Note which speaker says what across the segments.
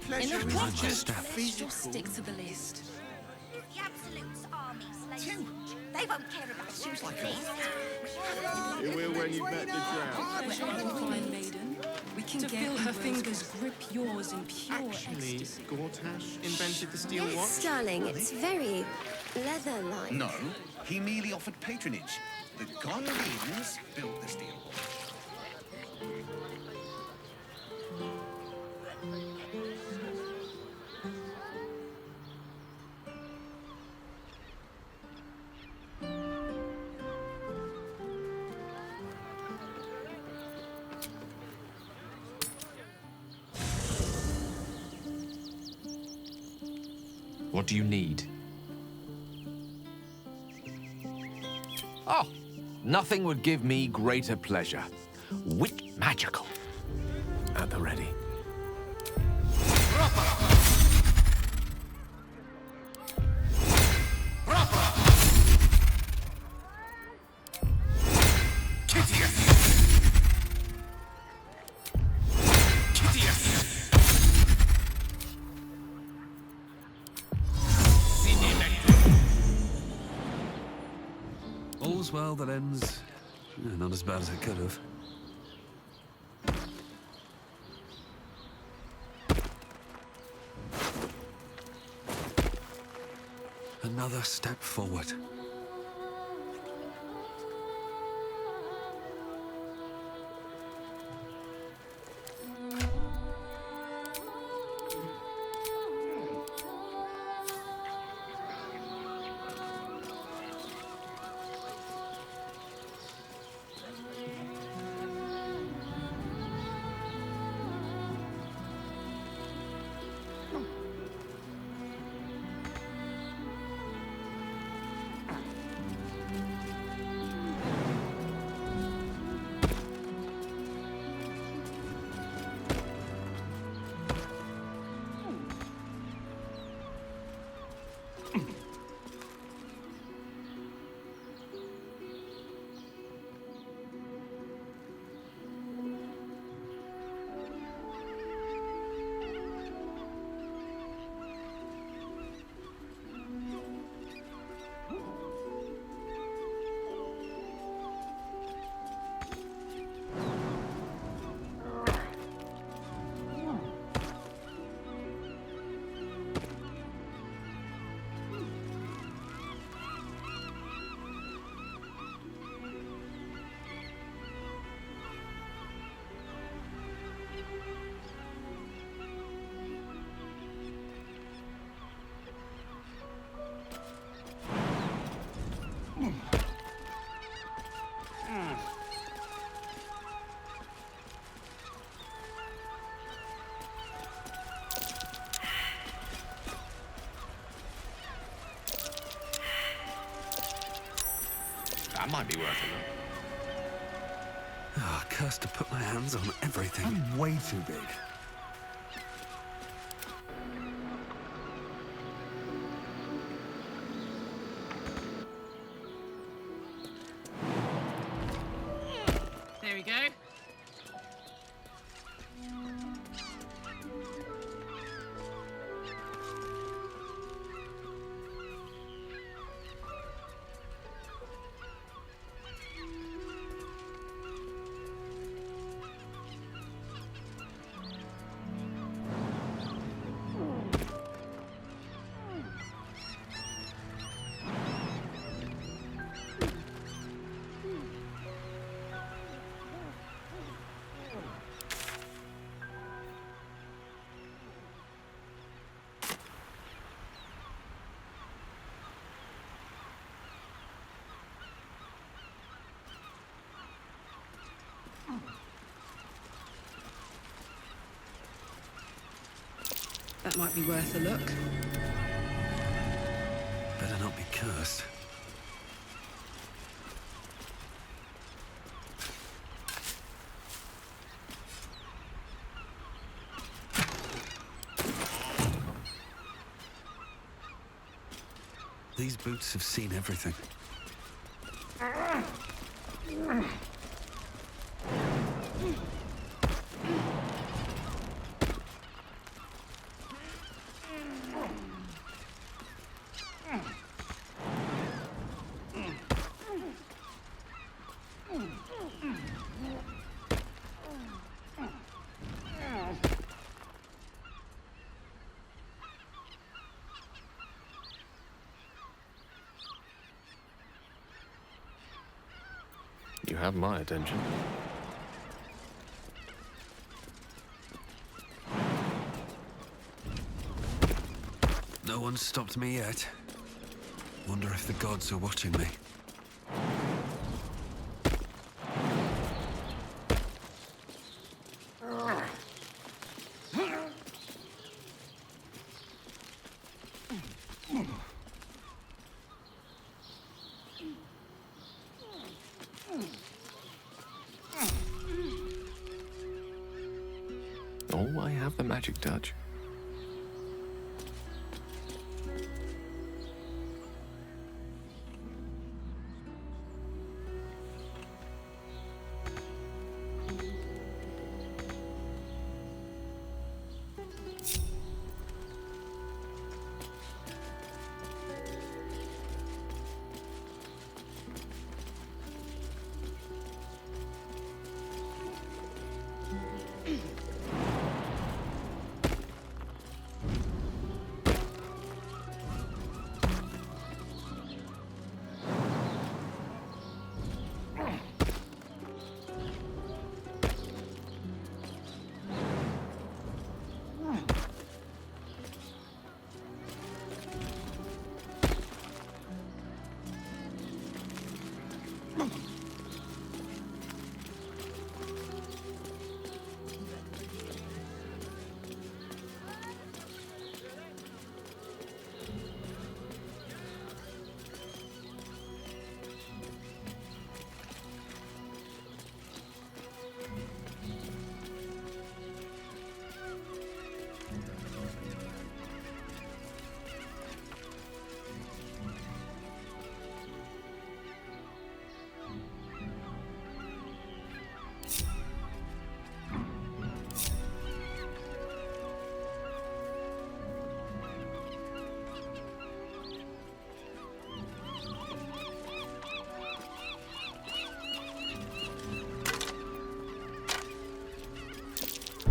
Speaker 1: pleasure
Speaker 2: In a
Speaker 1: is
Speaker 2: project,
Speaker 1: just
Speaker 2: let's
Speaker 1: physical.
Speaker 2: just stick to the list.
Speaker 3: The Absolute's army slaves. They won't care about shoes like this.
Speaker 4: It will when you bet the drought.
Speaker 2: Wherever fine maiden, we can to feel her fingers grip yours in pure
Speaker 4: Actually,
Speaker 2: ecstasy.
Speaker 4: Gortash invented the steel watch.
Speaker 5: Darling, it's very leather-like.
Speaker 6: No, he merely offered patronage. The Gondines built the steel watch.
Speaker 7: What do you need? Oh, nothing would give me greater pleasure. Wit magical. At the ready.
Speaker 8: All's well that ends. Not as bad as it could have. Another step forward.
Speaker 7: That might be worth a look.
Speaker 8: Ah, cursed to put my hands on everything.
Speaker 1: I'm way too big.
Speaker 9: There we go.
Speaker 2: That might be worth a look.
Speaker 8: Better not be cursed. These boots have seen everything.
Speaker 7: have my attention.
Speaker 8: No one's stopped me yet. Wonder if the gods are watching me.
Speaker 7: Oh, I have the magic touch.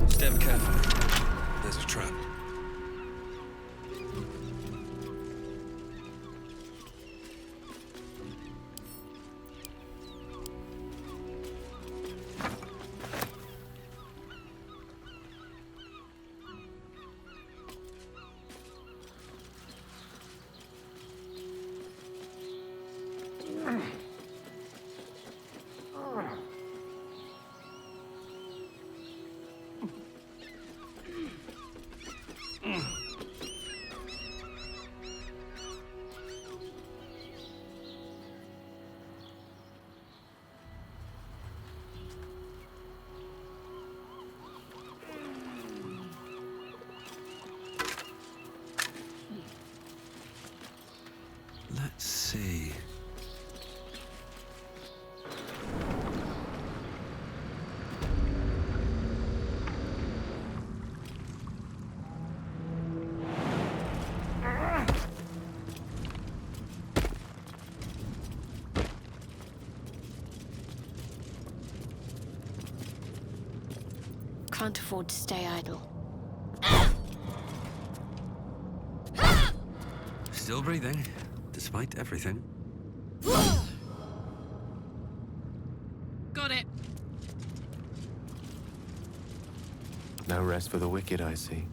Speaker 8: Step carefully. There's a trap. Let's see.
Speaker 5: Can't afford to stay idle.
Speaker 8: Still breathing, despite everything.
Speaker 9: Got it.
Speaker 7: No rest for the wicked, I see.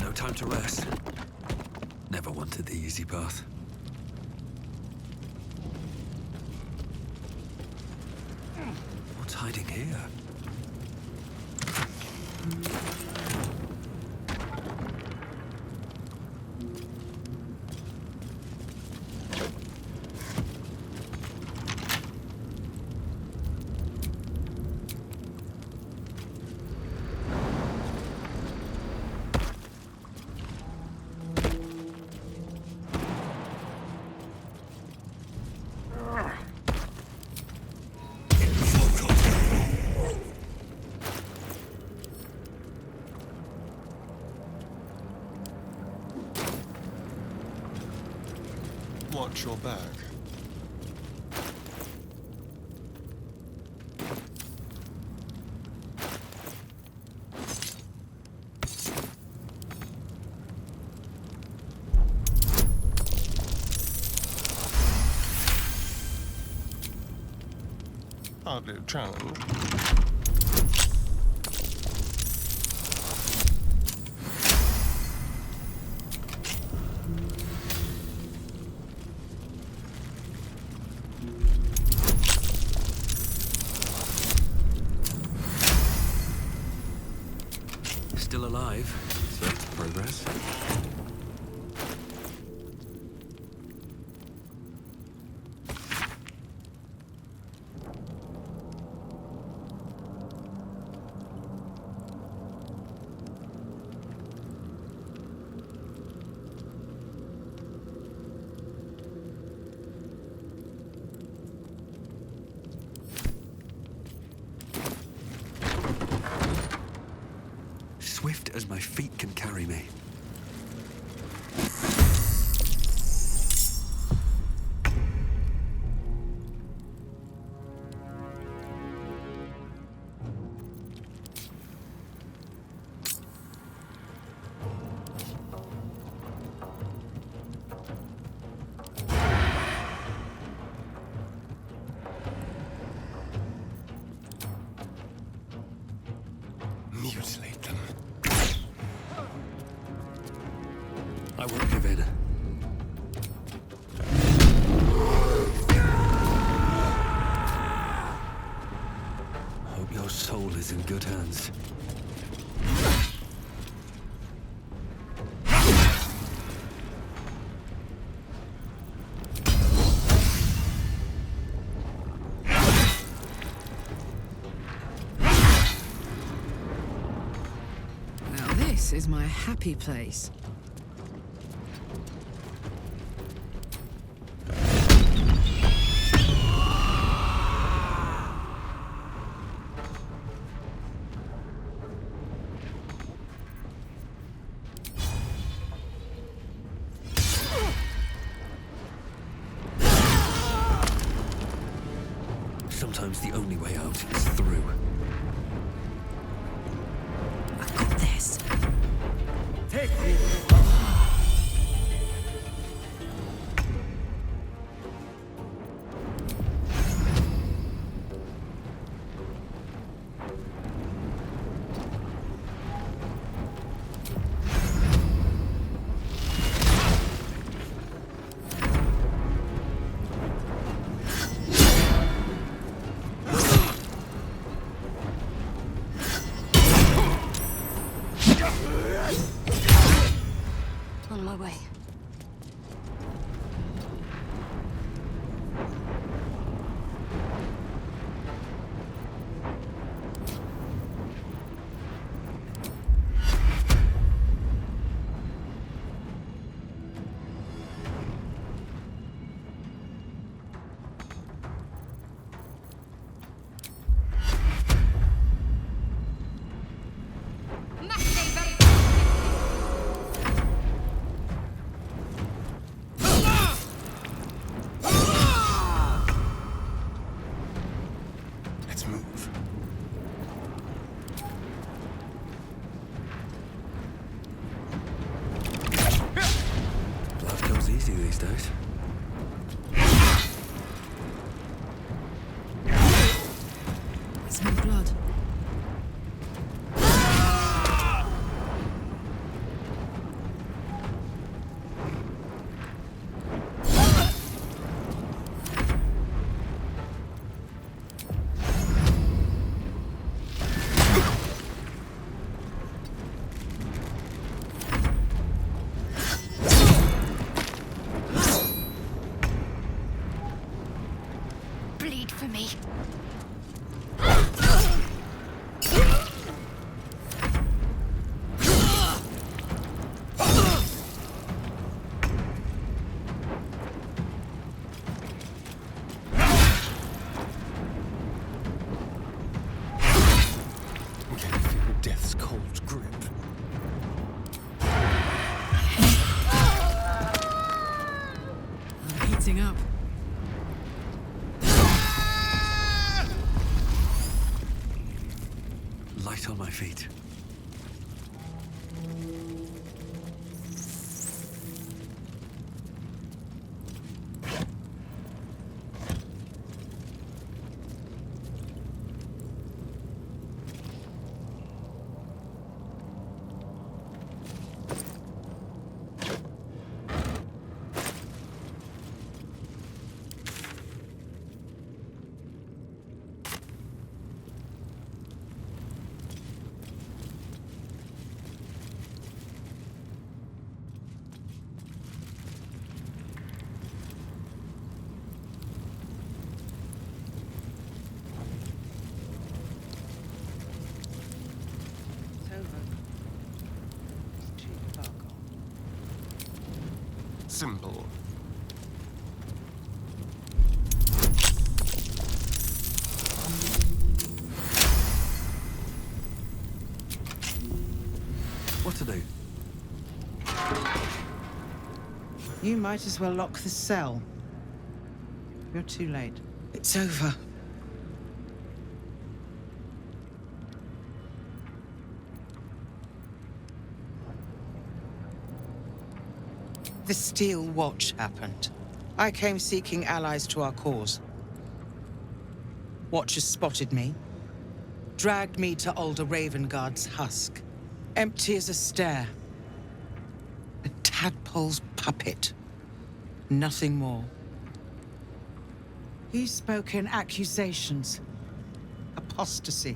Speaker 8: No time to rest. Never wanted the easy path. What's hiding here?
Speaker 4: Watch your back. hardly a challenge.
Speaker 8: Still alive, so it's progress. Swift as my feet can carry me.
Speaker 4: Mutilate them.
Speaker 8: I won't give in. Hope your soul is in good hands.
Speaker 9: Now this is my happy place.
Speaker 8: Sometimes the only way out is through.
Speaker 9: I got this.
Speaker 1: Take me.
Speaker 5: On my way.
Speaker 4: Let's move.
Speaker 8: Blood comes easy these days.
Speaker 9: I smell blood.
Speaker 3: Bleed for me.
Speaker 4: We can feel death's cold grip.
Speaker 9: I'm heating up.
Speaker 8: Light on my feet.
Speaker 10: simple.
Speaker 8: What to do?
Speaker 11: You might as well lock the cell. You're too late. It's over. The Steel Watch happened. I came seeking allies to our cause. Watchers spotted me, dragged me to Alder Ravengard's husk. Empty as a stare. A tadpole's puppet. Nothing more. He spoke in accusations. Apostasy,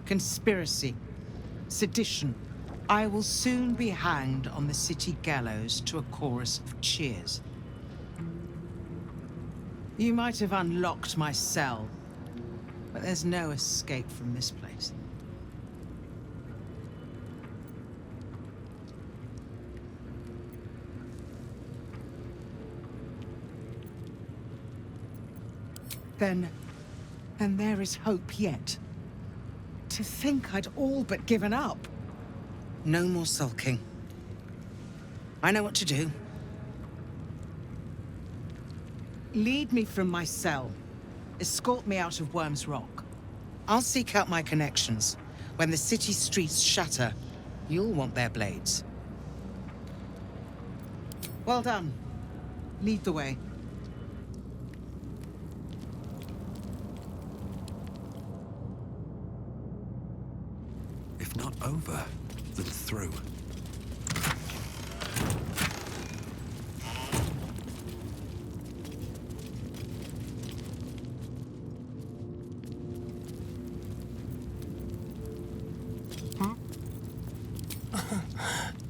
Speaker 11: conspiracy, sedition. I will soon be hanged on the city gallows to a chorus of cheers. You might have unlocked my cell, but there's no escape from this place. Then there is hope yet. To think I'd all but given up. No more sulking. I know what to do. Lead me from my cell. Escort me out of Worm's Rock. I'll seek out my connections. When the city streets shatter, you'll want their blades. Well done. Lead the way.
Speaker 8: If not over, then through.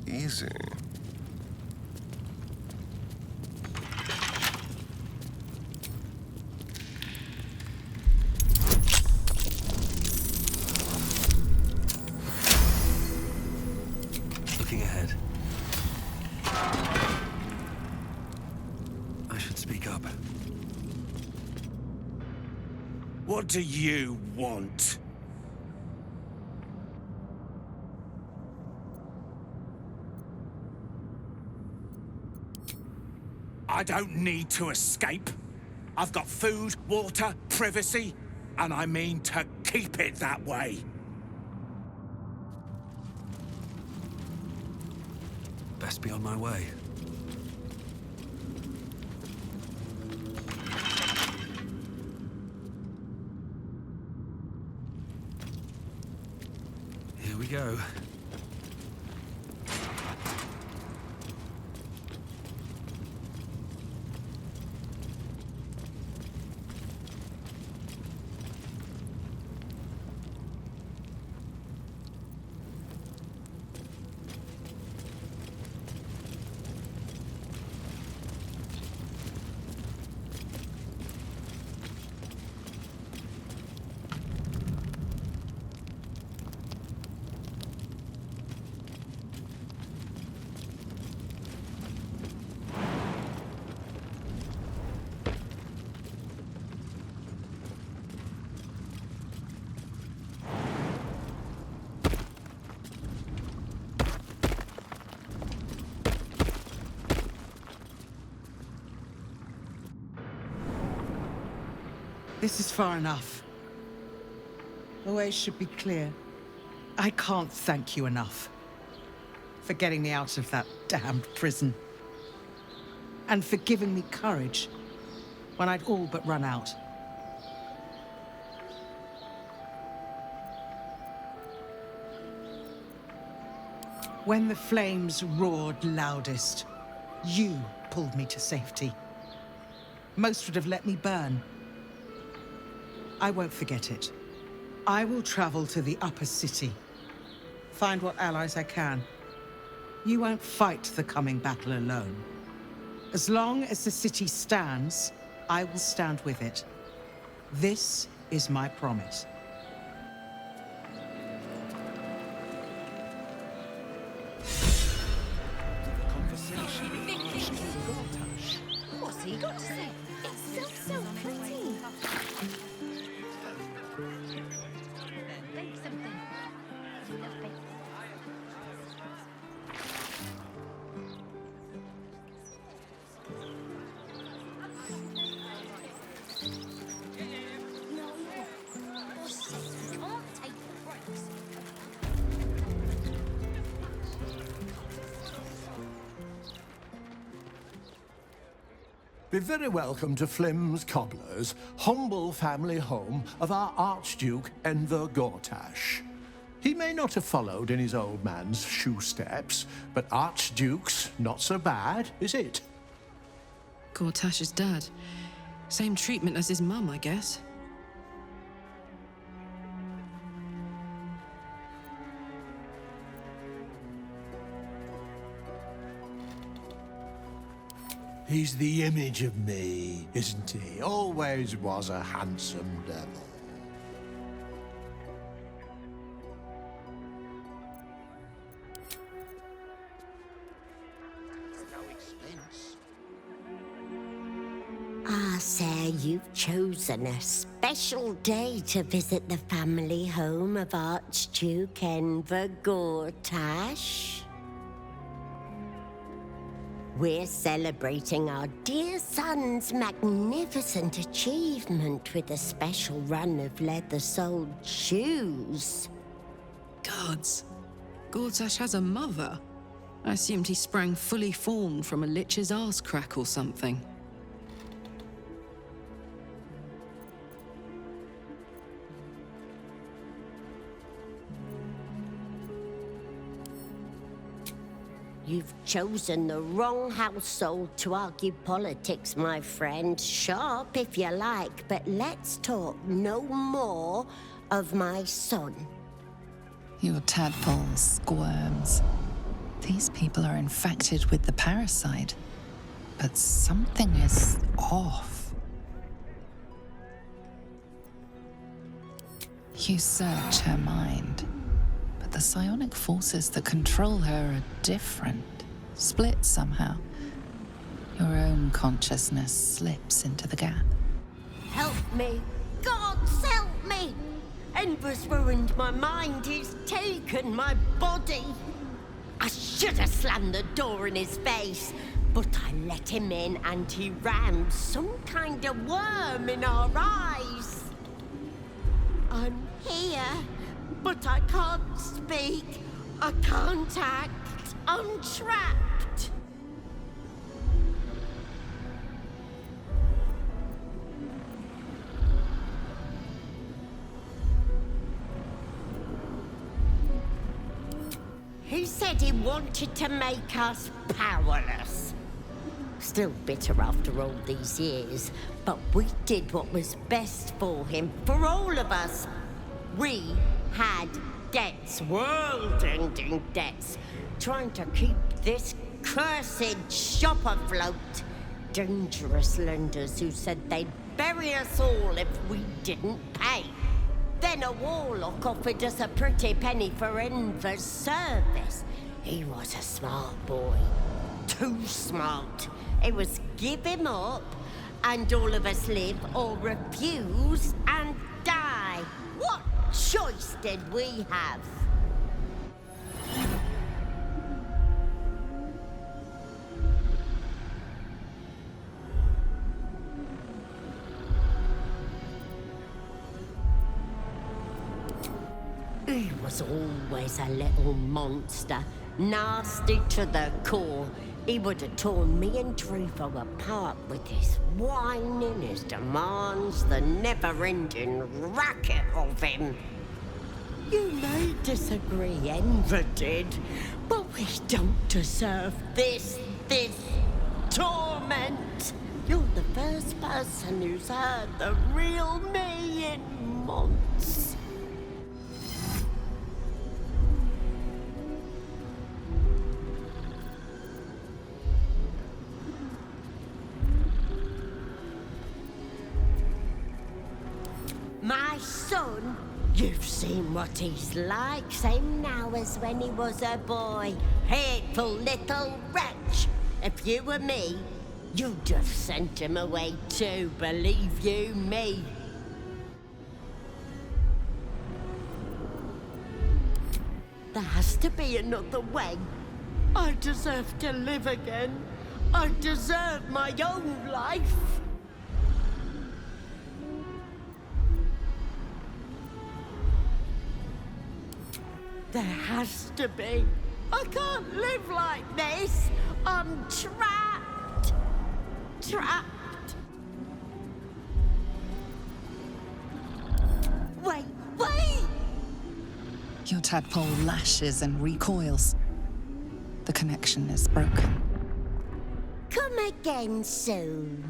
Speaker 10: Easy.
Speaker 8: Looking ahead. I should speak up.
Speaker 6: What do you want? I don't need to escape. I've got food, water, privacy, and I mean to keep it that way.
Speaker 8: Best be on my way. Here we go.
Speaker 11: This is far enough. The way should be clear. I can't thank you enough for getting me out of that damned prison. And for giving me courage when I'd all but run out. When the flames roared loudest, you pulled me to safety. Most would have let me burn. I won't forget it. I will travel to the upper city. Find what allies I can. You won't fight the coming battle alone. As long as the city stands, I will stand with it. This is my promise.
Speaker 3: have you got to say? It's so pretty. Think something.
Speaker 10: Be very welcome to Flim's Cobblers, humble family home of our Archduke Enver Gortash. He may not have followed in his old man's shoe steps, but Archduke's not so bad, is it?
Speaker 9: Gortash's dad. Same treatment as his mum, I guess.
Speaker 10: He's the image of me, isn't he? Always was a handsome devil.
Speaker 12: Ah, sir, you've chosen a special day to visit the family home of Archduke Enver Gortash. We're celebrating our dear son's magnificent achievement with a special run of leather-soled shoes.
Speaker 9: Gods. Gortash has a mother. I assumed he sprang fully formed from a lich's arse crack or something.
Speaker 12: You've chosen the wrong household to argue politics, my friend. Sharp if you like, but let's talk no more of my son.
Speaker 13: Your tadpole squirms. These people are infected with the parasite, but something is off. You search her mind. But the psionic forces that control her are different, split somehow. Your own consciousness slips into the gap.
Speaker 12: Help me! Gods, help me! Enver's ruined my mind. He's taken my body. I should have slammed the door in his face, but I let him in and he rammed some kind of worm in our eyes. I'm here. But I can't speak. I can't act. I'm trapped. He said he wanted to make us powerless. Still bitter after all these years, but we did what was best for him, for all of us. We had debts, world-ending debts, trying to keep this cursed shop afloat. Dangerous lenders who said they'd bury us all if we didn't pay. Then a warlock offered us a pretty penny for Enver's service. He was a smart boy, too smart. It was give him up, and all of us live or refuse and die. What choice did we have? He was always a little monster, nasty to the core. He would have torn me and Druvo apart with his whining, his demands, the never-ending racket of him. You may disagree, Enver did, but we don't deserve this torment. You're the first person who's heard the real me in months. My son, you've seen what he's like, same now as when he was a boy. Hateful little wretch. If you were me, You just sent him away too, believe you me. There has to be another way. I deserve to live again. I deserve my own life. There has to be. I can't live like this. I'm trapped. Trapped. Wait, wait!
Speaker 13: Your tadpole lashes and recoils. The connection is broken.
Speaker 12: Come again soon.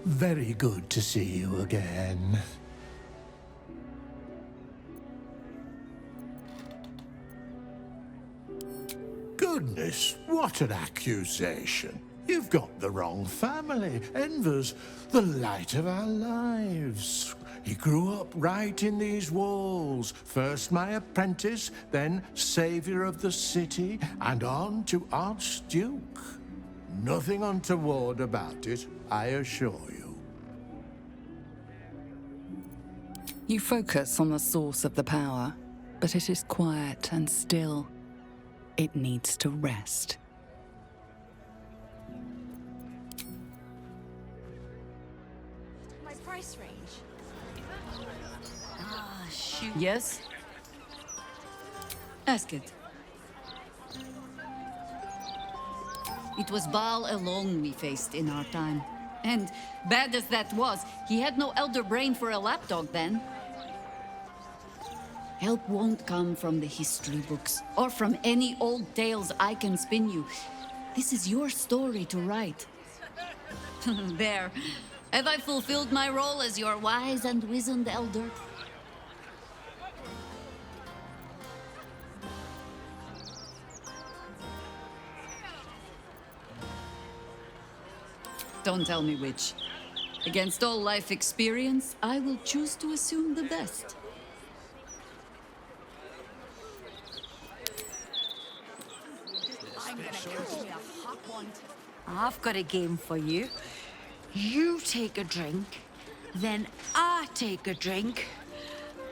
Speaker 10: Very good to see you again. Goodness, what an accusation. You've got the wrong family. Enver's the light of our lives. He grew up right in these walls. First my apprentice, then savior of the city, and on to Archduke. Nothing untoward about it, I assure you.
Speaker 14: You focus on the source of the power, but it is quiet and still. It needs to rest.
Speaker 2: My price range.
Speaker 12: Ah, shoot.
Speaker 14: Yes? Ask it.
Speaker 15: It was Baal alone we faced in our time. And bad as that was, he had no elder brain for a lapdog then. Help won't come from the history books, or from any old tales I can spin you. This is your story to write. There. Have I fulfilled my role as your wise and wizened elder? Don't tell me which. Against all life experience, I will choose to assume the best.
Speaker 12: I've got a game for you. You take a drink, then I take a drink,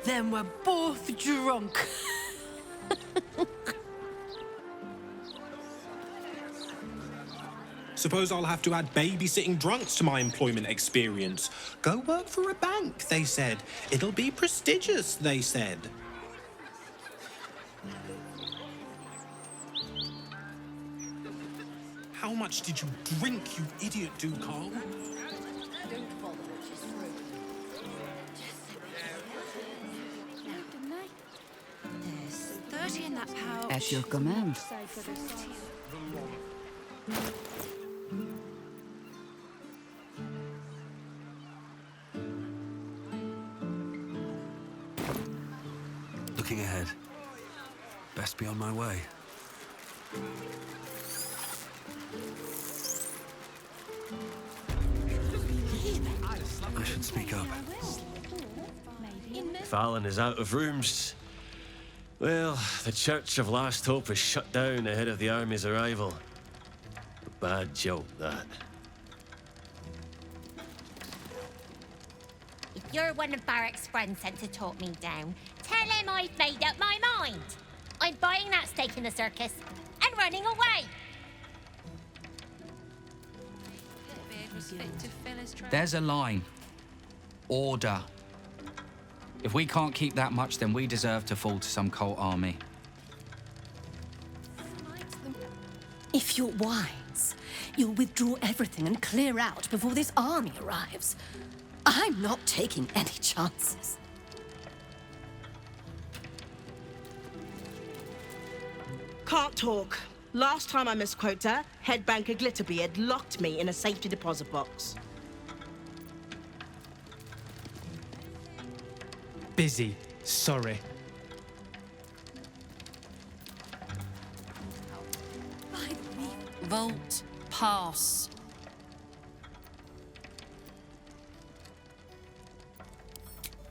Speaker 12: then we're both drunk.
Speaker 16: Suppose I'll have to add babysitting drunks to my employment experience. Go work for a bank, they said. It'll be prestigious, they said. How much did you drink, you idiot, Carl?
Speaker 2: Don't follow what she's through. There's 30 in that pouch.
Speaker 15: At your command.
Speaker 8: Looking ahead. Best be on my way. I should speak up.
Speaker 17: If Alan is out of rooms, well, the Church of Last Hope is shut down ahead of the army's arrival. A bad joke, that.
Speaker 3: If you're one of Barrack's friends sent to talk me down, tell him I've made up my mind. I'm buying that stake in the circus and running away.
Speaker 18: There's a line. Order. If we can't keep that much, then we deserve to fall to some cult army.
Speaker 19: If you're wise, you'll withdraw everything and clear out before this army arrives. I'm not taking any chances.
Speaker 20: Can't talk. Last time I misquoted her, head banker Glitterbeard locked me in a safety deposit box.
Speaker 21: Busy. Sorry.
Speaker 19: Vote pass.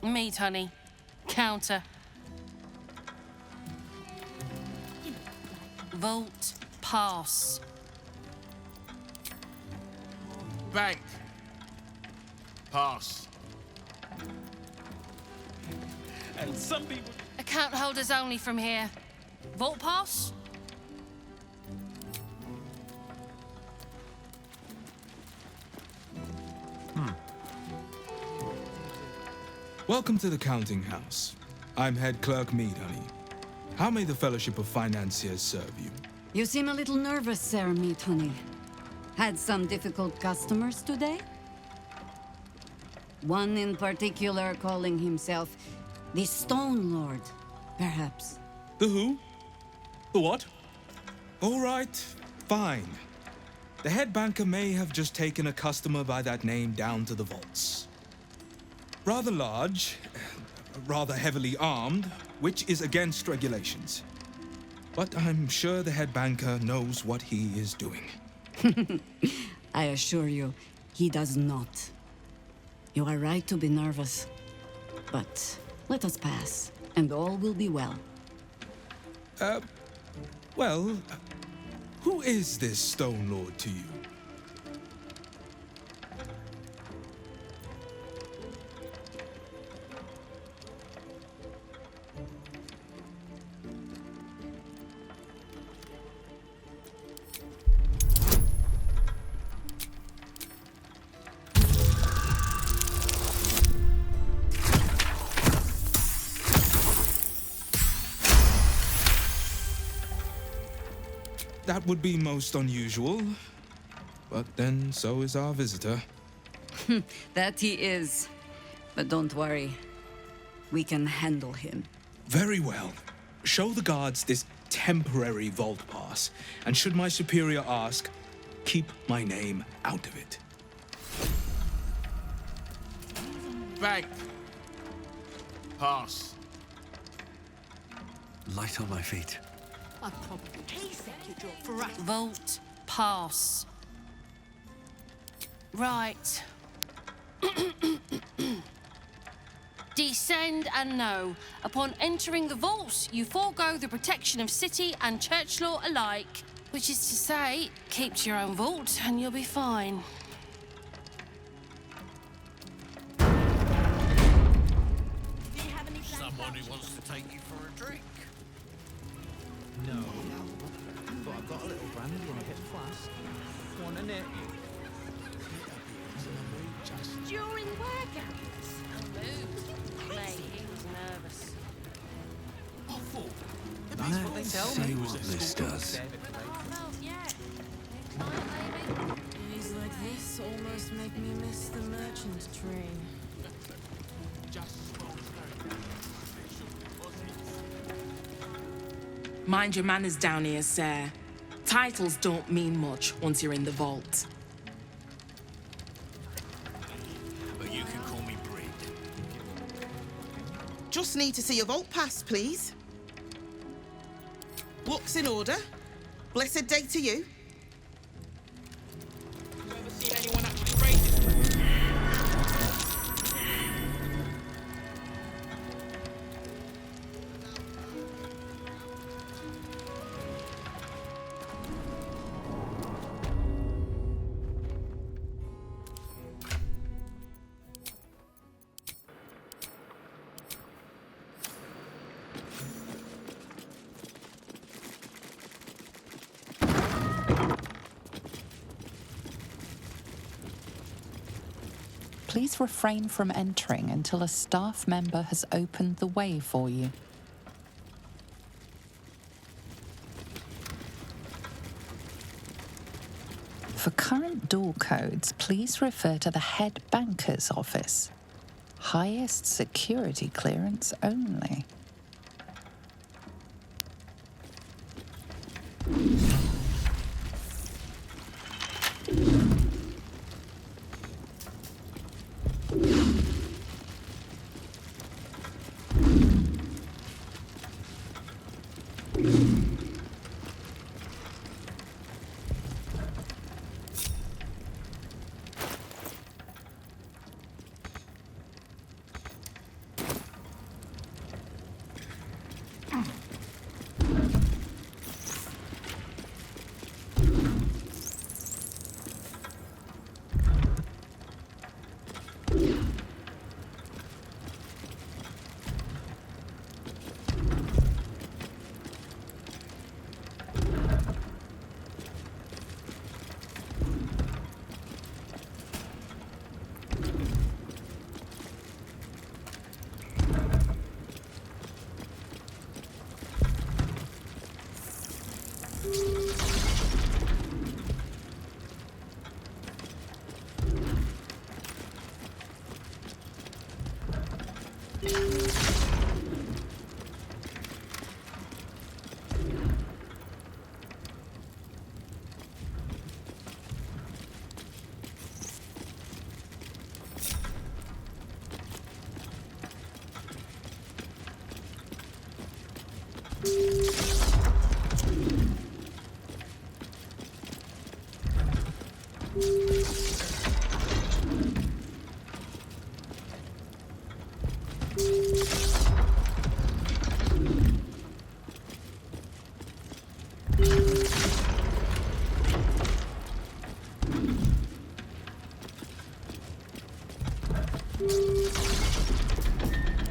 Speaker 19: Meat, honey. Counter.
Speaker 7: Vault, pass.
Speaker 4: Bank. Pass.
Speaker 16: And some people...
Speaker 7: Account holders only from here. Vault pass?
Speaker 22: Welcome to the counting house. I'm head clerk Mead, honey. How may the Fellowship of Financiers serve you?
Speaker 15: You seem a little nervous, Sir Meat Honey. Had some difficult customers today? One in particular calling himself the Stone Lord, perhaps.
Speaker 22: The who? The what? All right, fine. The head banker may have just taken a customer by that name down to the vaults. Rather large, rather heavily armed, which is against regulations. But I'm sure the head banker knows what he is doing.
Speaker 15: I assure you, he does not. You are right to be nervous. But let us pass, and all will be well.
Speaker 22: Well, who is this Stone Lord to you? That would be most unusual. But then so is our visitor.
Speaker 15: That he is. But don't worry. We can handle him.
Speaker 22: Very well. Show the guards this temporary vault pass, and should my superior ask, keep my name out of it.
Speaker 4: Bank. Pass.
Speaker 8: Light on my feet.
Speaker 19: I probably
Speaker 7: Vault, pass. Right. Descend and know. Upon entering the vaults, you forego the protection of city and church law alike. Which is to say, keep to your own vault and you'll be fine.
Speaker 6: Someone who wants to take you for a drink?
Speaker 1: No. But I've got a little brandy in a hip flask. One in it.
Speaker 3: During work hours.
Speaker 7: Mate, he was nervous.
Speaker 8: Let's see what this does.
Speaker 2: Days like this almost make me miss the merchant train.
Speaker 23: Mind your manners down here, sir. Titles don't mean much once you're in the vault.
Speaker 6: But you can call me Brig.
Speaker 20: Just need to see your vault pass, please. Looks in order. Blessed day to you.
Speaker 16: You ever seen anyone actually raise it?
Speaker 13: Please refrain from entering until a staff member has opened the way for you. For current door codes, please refer to the head banker's office. Highest security clearance only.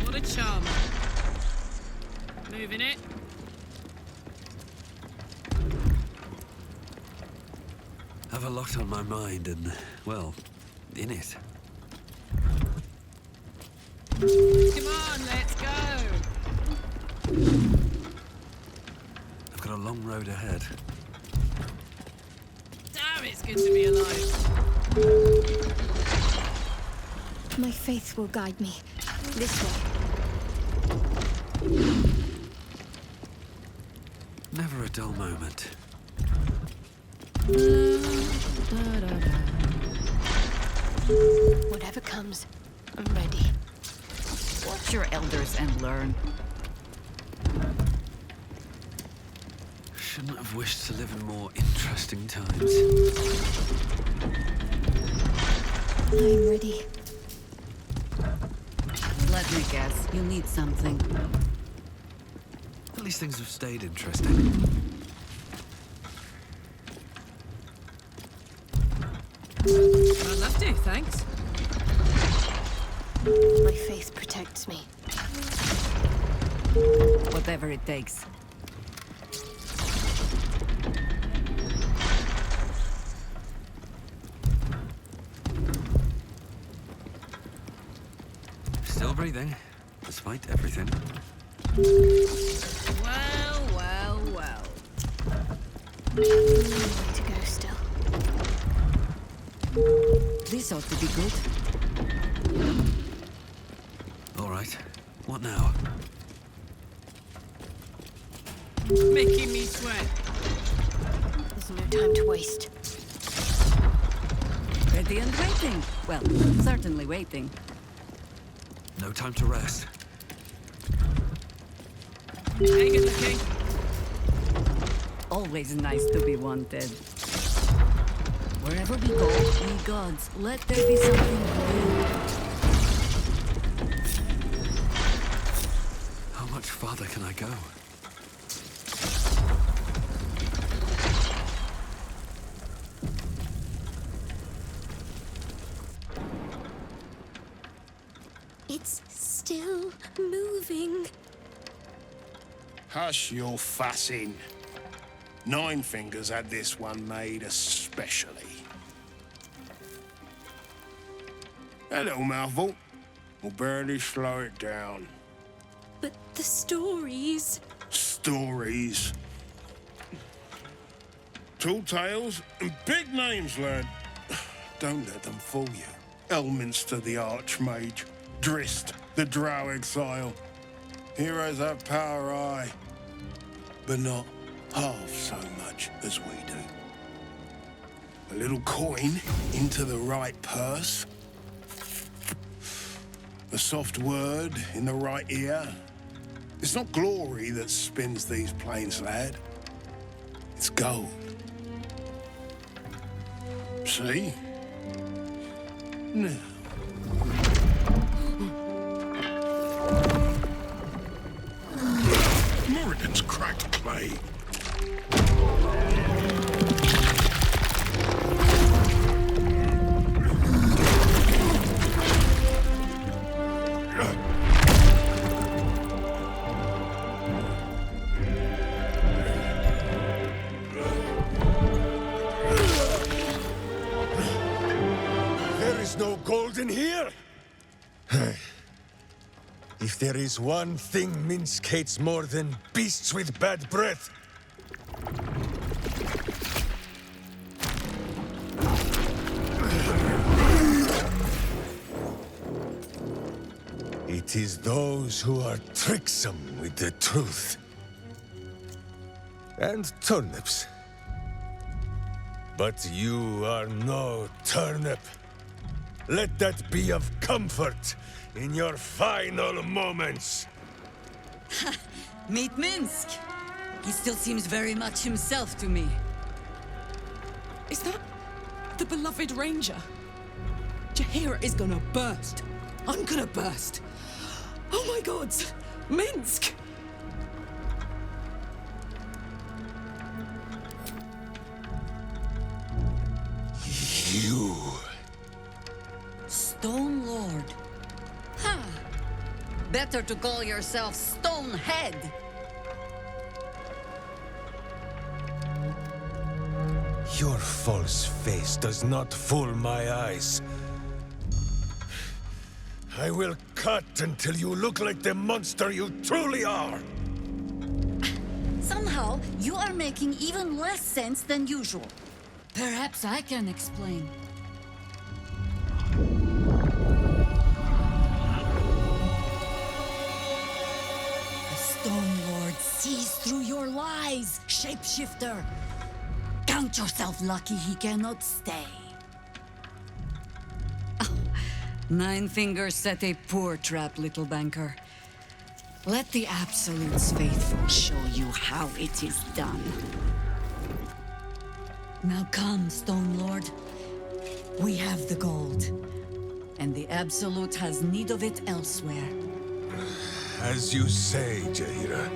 Speaker 2: What a charmer. Moving it.
Speaker 8: Have a lot on my mind and, well, in it.
Speaker 2: Come on, let's go.
Speaker 8: I've got a long road ahead.
Speaker 2: Damn, it's good to be alive.
Speaker 5: My faith will guide me. This way.
Speaker 8: Never a dull moment.
Speaker 19: Whatever comes, I'm ready.
Speaker 15: Watch your elders and learn.
Speaker 8: Shouldn't have wished to live in more interesting times.
Speaker 5: I'm ready.
Speaker 15: Let me guess, you need something.
Speaker 8: At least things have stayed interesting.
Speaker 2: I'd love to, thanks.
Speaker 19: My faith protects me.
Speaker 15: Whatever it takes.
Speaker 8: Still breathing, despite everything.
Speaker 2: Well, well, well.
Speaker 19: Way to go still.
Speaker 15: This ought to be good.
Speaker 8: All right, what now?
Speaker 2: Making me sweat.
Speaker 19: There's no time to waste.
Speaker 15: Ready and waiting. Well, certainly waiting.
Speaker 8: No time to rest.
Speaker 2: Hey, good looking.
Speaker 15: Always nice to be wanted. Wherever we go, ye gods, let there be something new.
Speaker 8: How much farther can I go?
Speaker 5: It's still moving.
Speaker 4: Hush your fussing. Nine Fingers had this one made especially. A little mouthful will barely slow it down.
Speaker 5: But the stories...
Speaker 4: Stories. Tall tales and big names, lad. Don't let them fool you. Elminster the Archmage. Drist the Drow Exile. Heroes have power, aye, but not half so much as we do. A little coin into the right purse. A soft word in the right ear. It's not glory that spins these plains, lad. It's gold. See? Now. Morrigan's cracked clay.
Speaker 9: There is no gold in here. If there is one thing Minsc hates more than beasts with bad breath, It is those who are tricksome with the truth. And turnips. But you are no turnip. Let that be of comfort in your final moments.
Speaker 15: Meet Minsc. He still seems very much himself to me.
Speaker 19: Is that the beloved ranger? Jaheira is gonna burst. I'm gonna burst. Oh my gods! Minsc!
Speaker 9: You.
Speaker 15: Stone Lord. Huh. Better to call yourself Stonehead.
Speaker 9: Your false face does not fool my eyes. I will cut until you look like the monster you truly are.
Speaker 15: Somehow, you are making even less sense than usual. Perhaps I can explain. The Stone Lord sees through your lies, shapeshifter. Count yourself lucky he cannot stay. Nine Fingers set a poor trap, little banker. Let the Absolute's faithful show you how it is done. Now come, Stone Lord. We have the gold, and the Absolute has need of it elsewhere.
Speaker 9: As you say, Jaheira.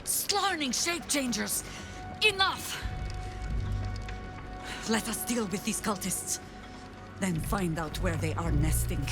Speaker 15: Slarning shape-changers! Enough! Let us deal with these cultists, then find out where they are nesting.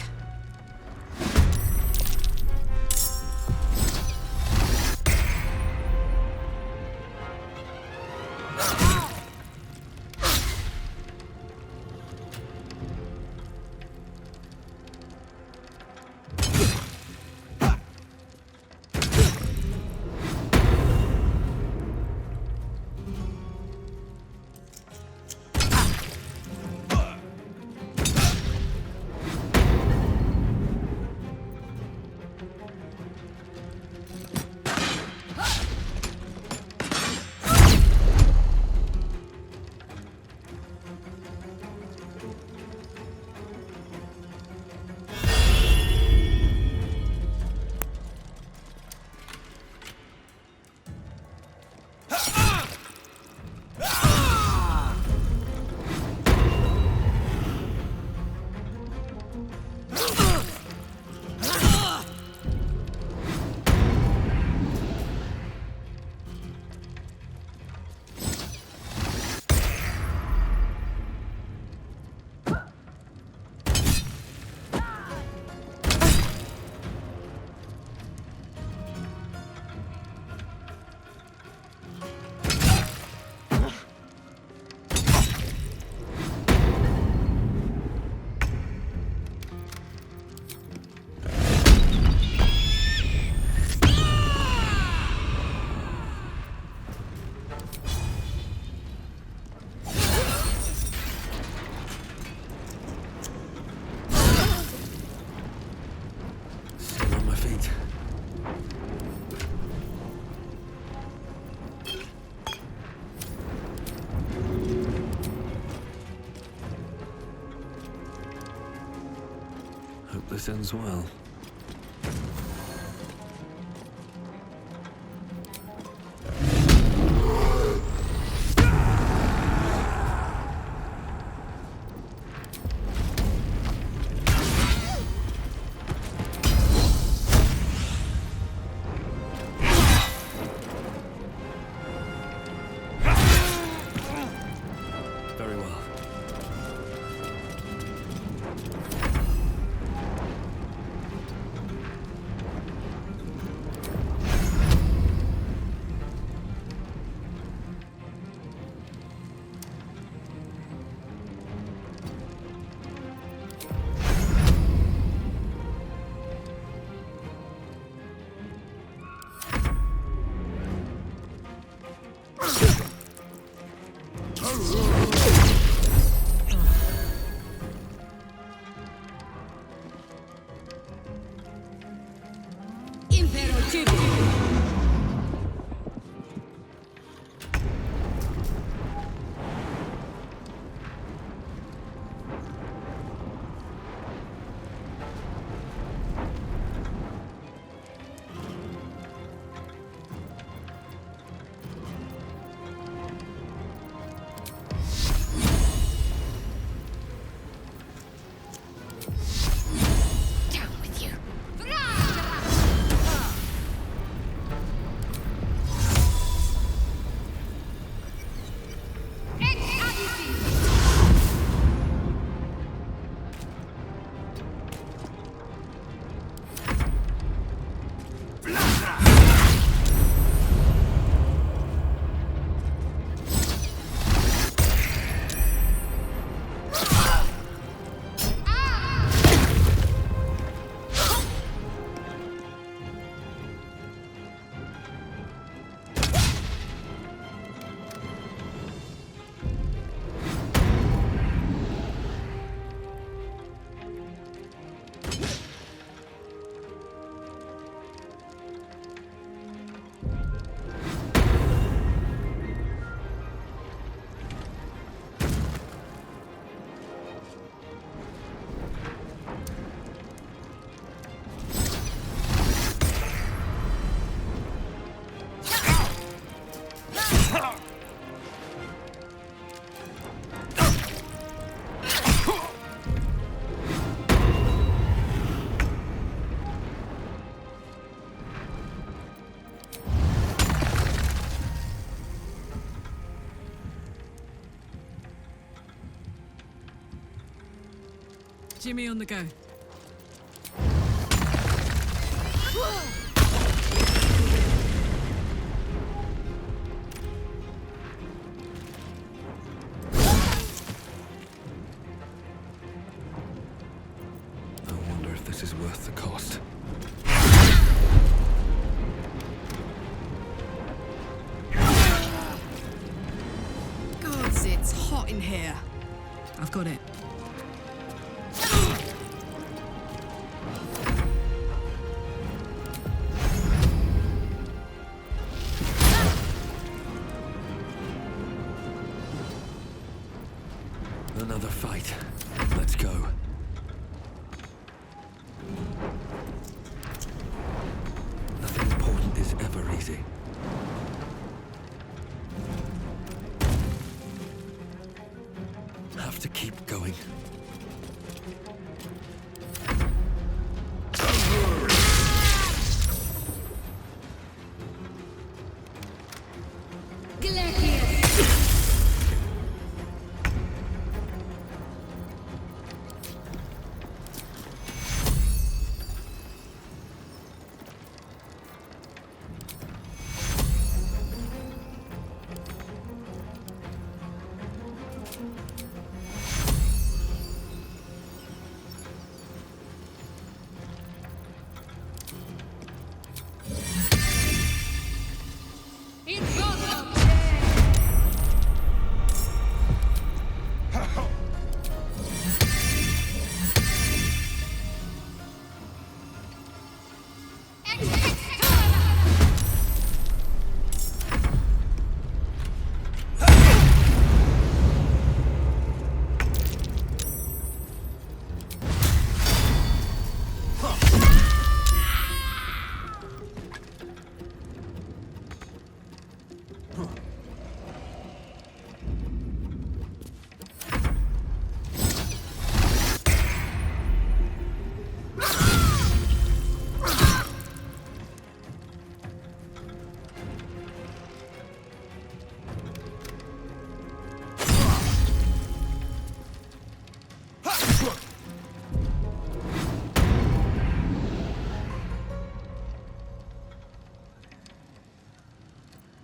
Speaker 8: This ends well. Very well.
Speaker 19: Jimmy on the go.
Speaker 8: I wonder if this is worth the cost.
Speaker 19: Gods, it's hot in here. I've got it.
Speaker 8: Another fight. Let's go. Nothing important is ever easy. Have to keep going.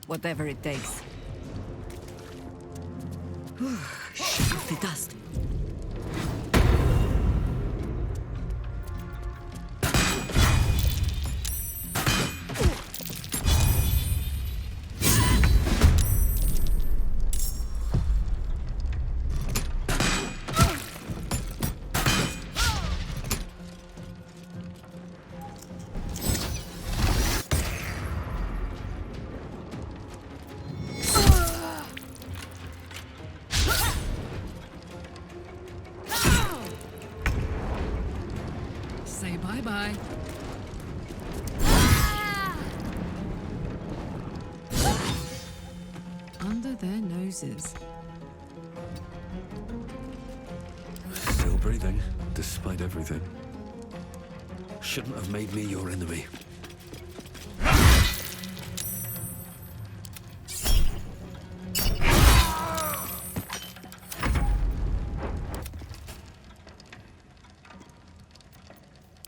Speaker 15: Whatever it takes. Shake off the dust.
Speaker 19: Say bye-bye. Under their noses.
Speaker 8: Still breathing, despite everything. Shouldn't have made me your enemy.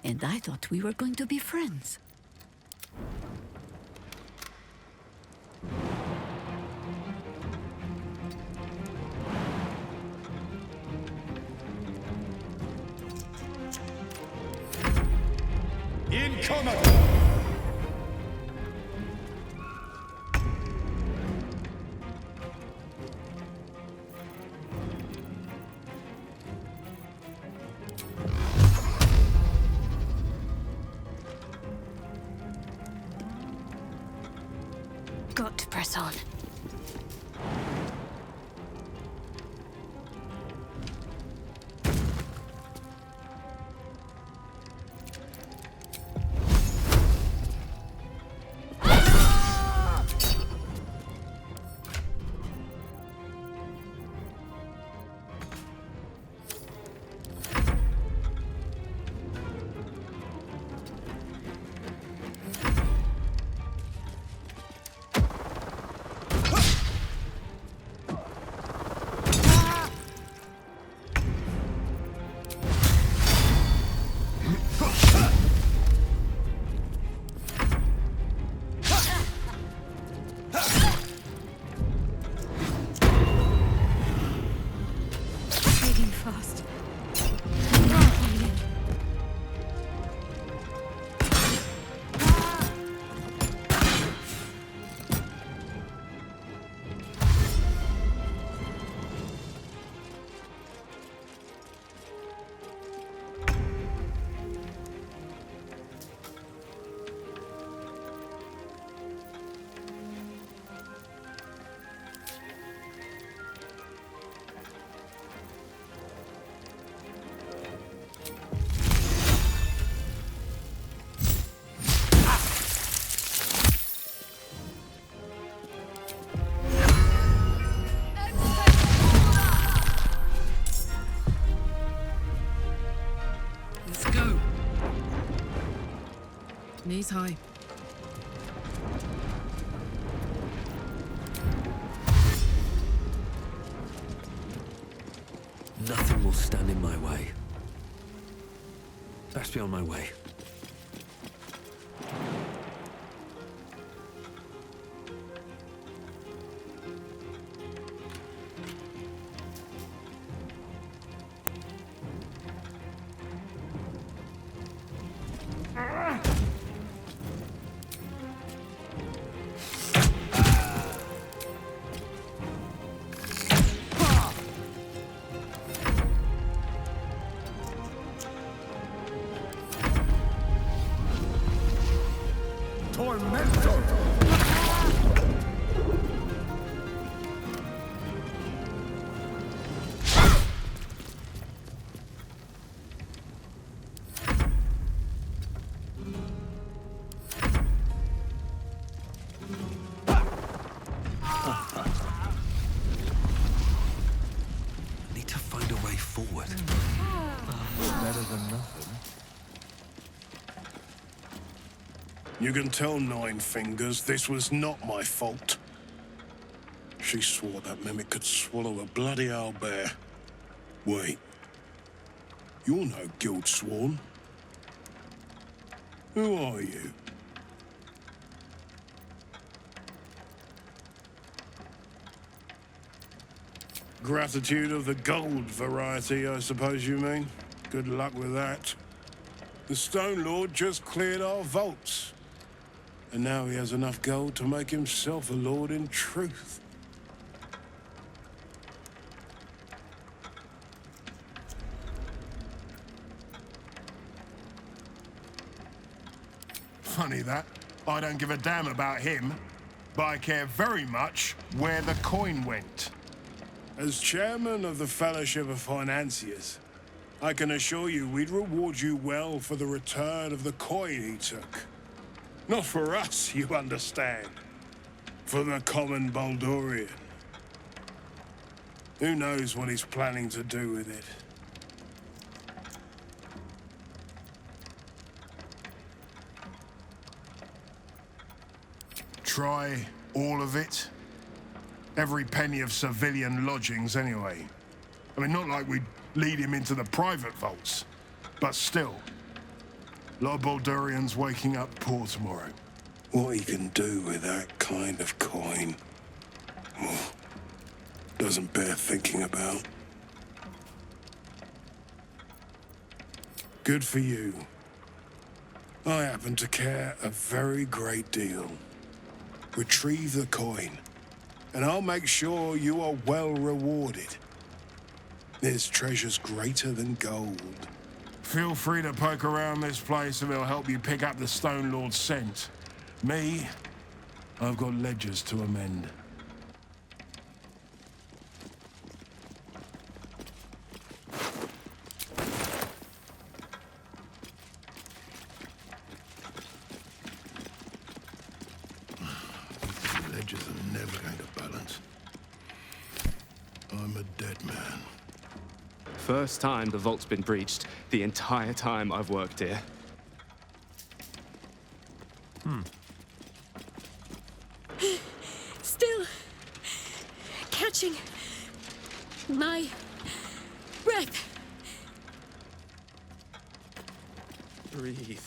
Speaker 15: And I thought we were going to be friends.
Speaker 9: Incoming!
Speaker 5: Got to press on.
Speaker 19: Knees high.
Speaker 8: Nothing will stand in my way. Best be on my way. Need to find a way forward.
Speaker 4: Better than nothing. You can tell Nine Fingers this was not my fault. She swore that mimic could swallow a bloody owlbear. Wait. You're no guild sworn. Who are you? Gratitude of the gold variety, I suppose you mean. Good luck with that. The Stone Lord just cleared our vaults. And now he has enough gold to make himself a lord in truth. Funny that. I don't give a damn about him, but I care very much where the coin went. As chairman of the Fellowship of Financiers, I can assure you we'd reward you well for the return of the coin he took. Not for us, you understand. For the common Baldurian. Who knows what he's planning to do with it? Try all of it? Every penny of civilian lodgings, anyway. I mean, not like we'd lead him into the private vaults, but still. A lot of Baldurians waking up poor tomorrow. What he can do with that kind of coin, doesn't bear thinking about. Good for you. I happen to care a very great deal. Retrieve the coin, and I'll make sure you are well rewarded. There's treasures greater than gold. Feel free to poke around this place and it'll help you pick up the Stone Lord's scent. Me, I've got ledgers to amend. Ledgers are never going to balance. I'm a dead man.
Speaker 10: First time the vault's been breached the entire time I've worked here.
Speaker 19: Still catching my breath.
Speaker 10: Breathe.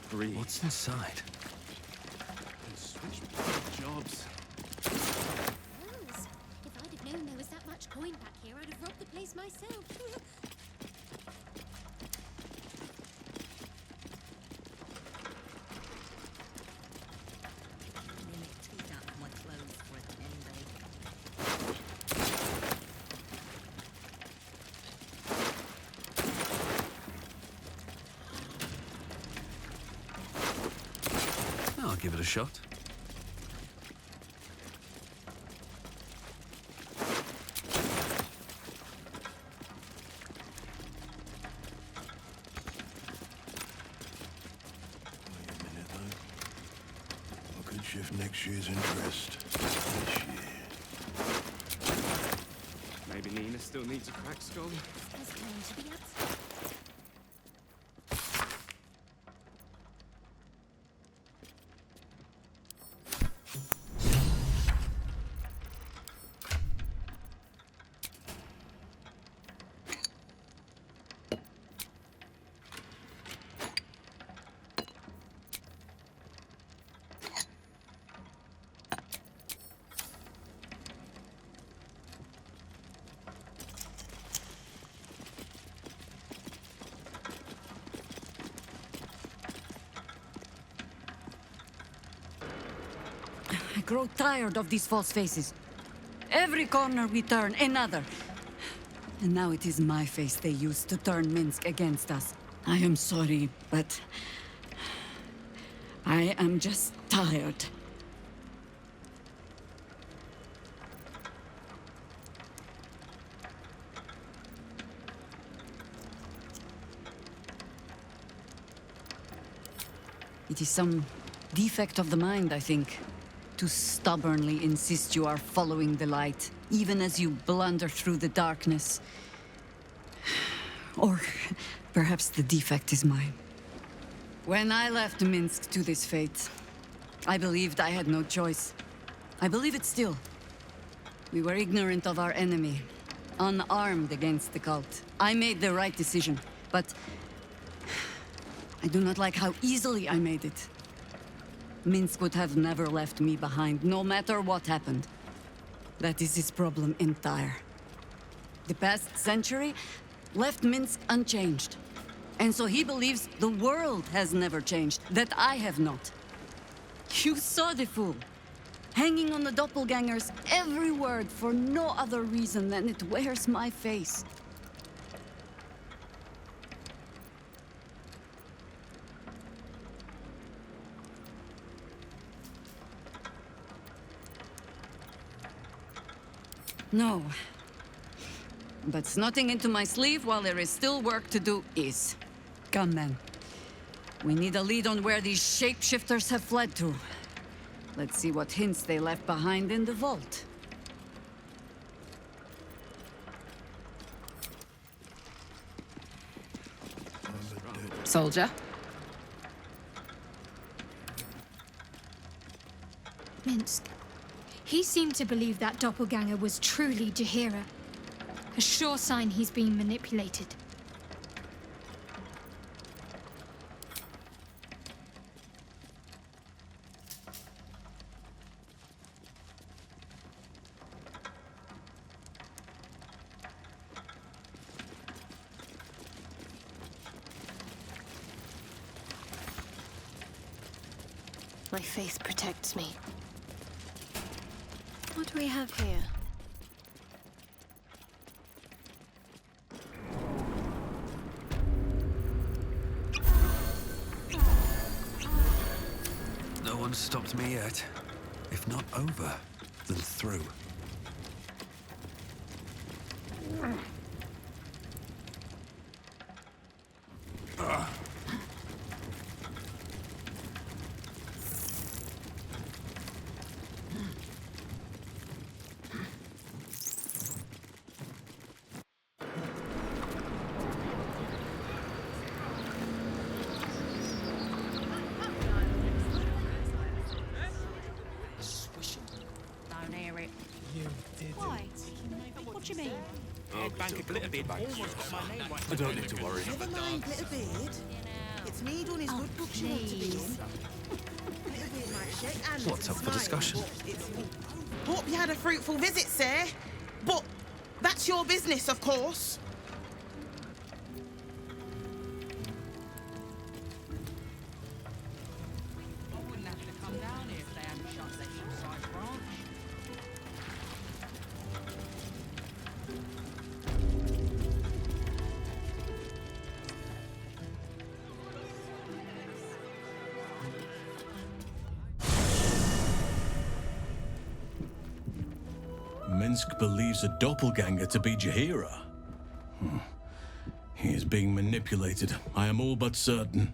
Speaker 10: Breathe.
Speaker 8: What's inside?
Speaker 10: Switch jobs.
Speaker 11: If I'd have known there was that much coin back here, I'd have robbed the place myself.
Speaker 8: I'll give it a shot.
Speaker 4: Shift next year's interest this year.
Speaker 10: Maybe Nina still needs a cracked skull.
Speaker 15: I grow tired of these false faces. Every corner we turn, another. And now it is my face they use to turn Minsc against us. I am sorry, but I am just tired. It is some defect of the mind, I think. To stubbornly insist you are following the light, even as you blunder through the darkness. Or perhaps the defect is mine. When I left Minsc to this fate, I believed I had no choice. I believe it still. We were ignorant of our enemy, unarmed against the cult. I made the right decision, but I do not like how easily I made it. Minsc would have never left me behind, no matter what happened. That is his problem entire. The past century left Minsc unchanged. And so he believes the world has never changed, that I have not. You saw the fool, hanging on the doppelganger's every word for no other reason than it wears my face. No. But snotting into my sleeve while there is still work to do is. Come, men. We need a lead on where these shapeshifters have fled to. Let's see what hints they left behind in the vault.
Speaker 13: Soldier?
Speaker 5: Minsc. He seemed to believe that doppelganger was truly Jaheira. A sure sign he's being manipulated. My faith protects me. What do we have here?
Speaker 8: No one's stopped me yet. If not over, then through.
Speaker 12: I don't need to worry. Never mind, Glitterbeard. It's me doing his good books you want to be doing. Glitterbeard might shake hands.
Speaker 8: What's up for discussion?
Speaker 20: Hope you had a fruitful visit, sir. But that's your business, of course.
Speaker 14: Minsc believes a doppelganger to be Jaheira. He is being manipulated, I am all but certain.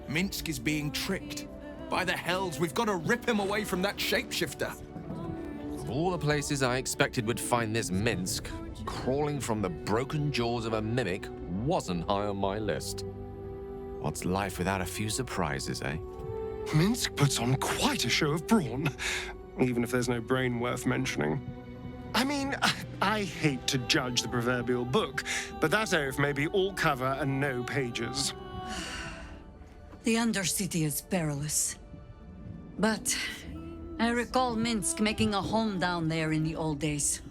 Speaker 6: Minsc is being tricked. By the hells, we've got to rip him away from that shapeshifter.
Speaker 17: Of all the places I expected would find this Minsc, crawling from the broken jaws of a mimic wasn't high on my list. What's life without a few surprises, eh?
Speaker 4: Minsc puts on quite a show of brawn, even if there's no brain worth mentioning. I mean, I hate to judge the proverbial book, but that oaf may be all cover and no pages.
Speaker 15: The Undercity is perilous. But I recall Minsc making a home down there in the old days.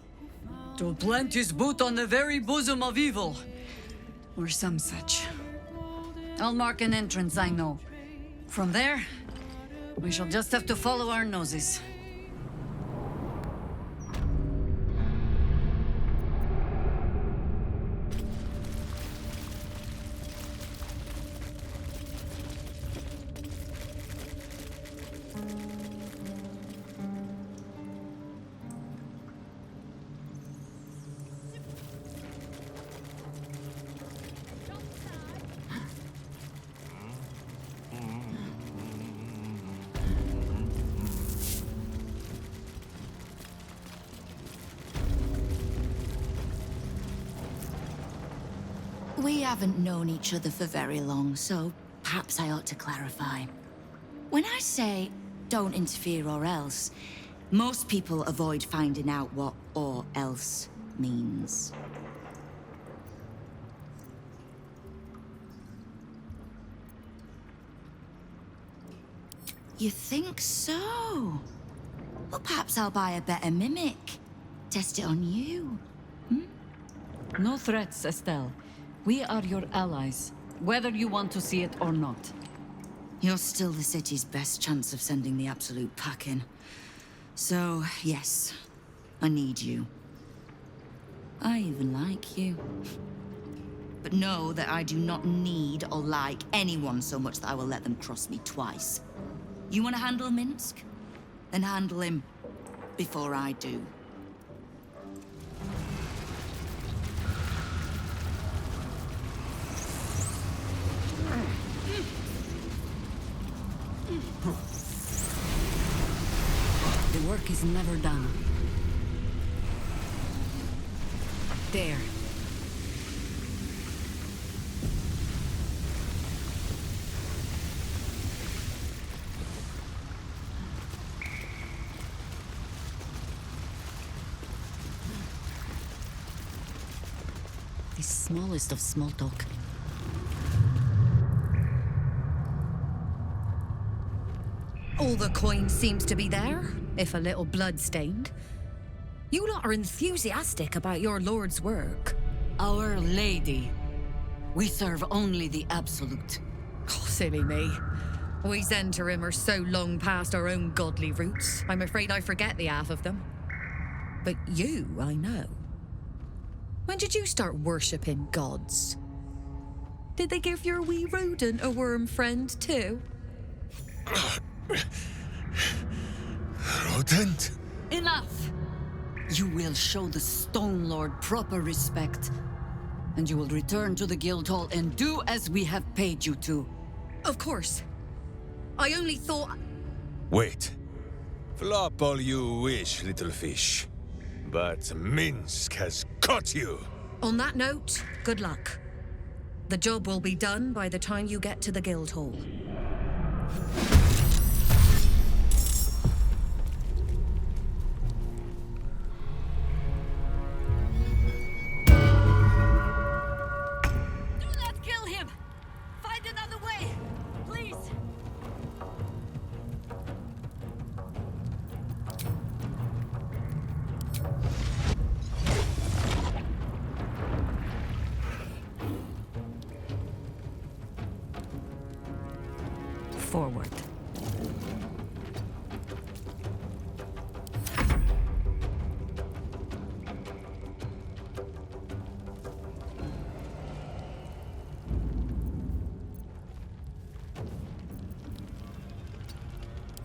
Speaker 15: To plant his boot on the very bosom of evil. Or some such. I'll mark an entrance, I know. From there, we shall just have to follow our noses.
Speaker 24: We haven't known each other for very long, so perhaps I ought to clarify. When I say don't interfere or else, most people avoid finding out what or else means. You think so? Well, perhaps I'll buy a better mimic. Test it on you.
Speaker 15: No threats, Estelle. We are your allies, whether you want to see it or not.
Speaker 24: You're still the city's best chance of sending the absolute packing. So, yes, I need you. I even like you. But know that I do not need or like anyone so much that I will let them cross me twice. You want to handle Minsc? Then handle him before I do. The work is never done. There. The smallest of small talk.
Speaker 1: All the coin seems to be there, if a little blood-stained. You lot are enthusiastic about your lord's work.
Speaker 24: Our Lady. We serve only the absolute.
Speaker 1: Oh, silly me. We Zentarim are so long past our own godly roots, I'm afraid I forget the half of them. But you, I know. When did you start worshipping gods? Did they give your wee rodent a worm friend, too?
Speaker 9: Rodent?
Speaker 24: Enough! You will show the Stone Lord proper respect, and you will return to the guild hall and do as we have paid you to.
Speaker 1: Of course. I only thought...
Speaker 9: Wait. Flop all you wish, little fish. But Minsc has caught you!
Speaker 1: On that note, good luck. The job will be done by the time you get to the guild hall.
Speaker 24: Do not kill him! Find another way! Please! Forward.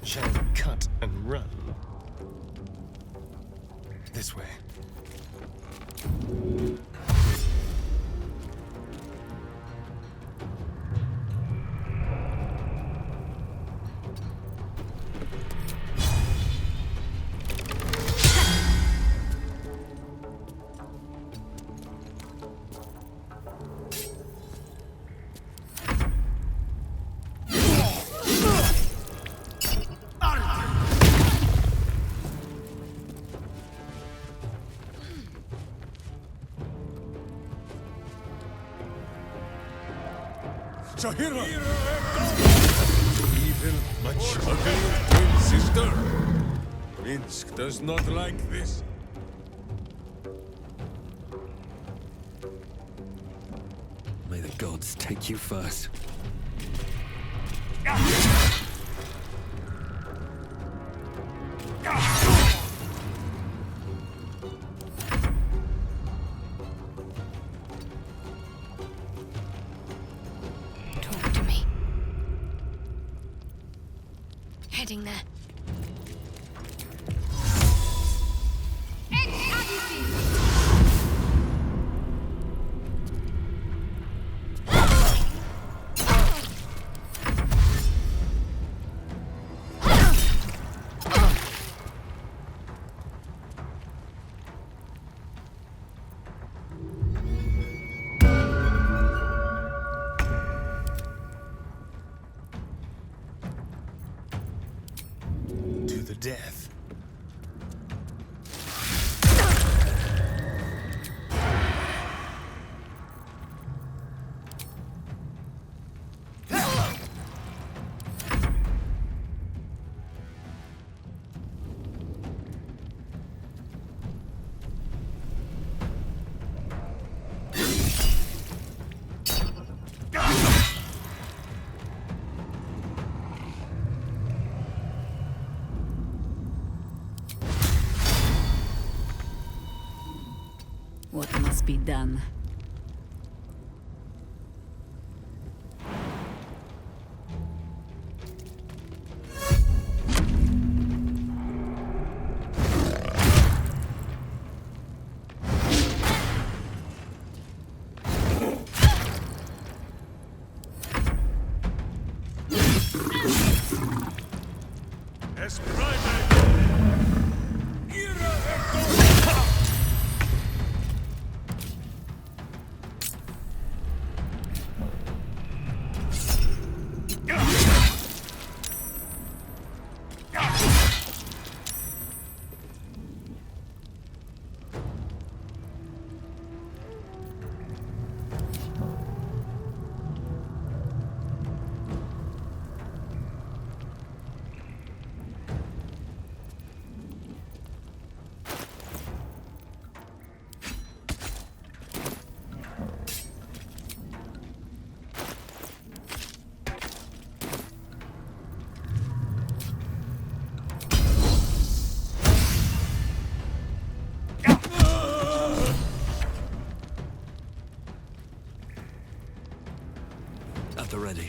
Speaker 9: Shall we cut and run? This way. Shahira! Evil, much uglier twin sister. Minsc does not like this.
Speaker 8: May the gods take you first.
Speaker 5: Talk to me. Heading there.
Speaker 9: To the death.
Speaker 24: What must be done?
Speaker 8: At the ready.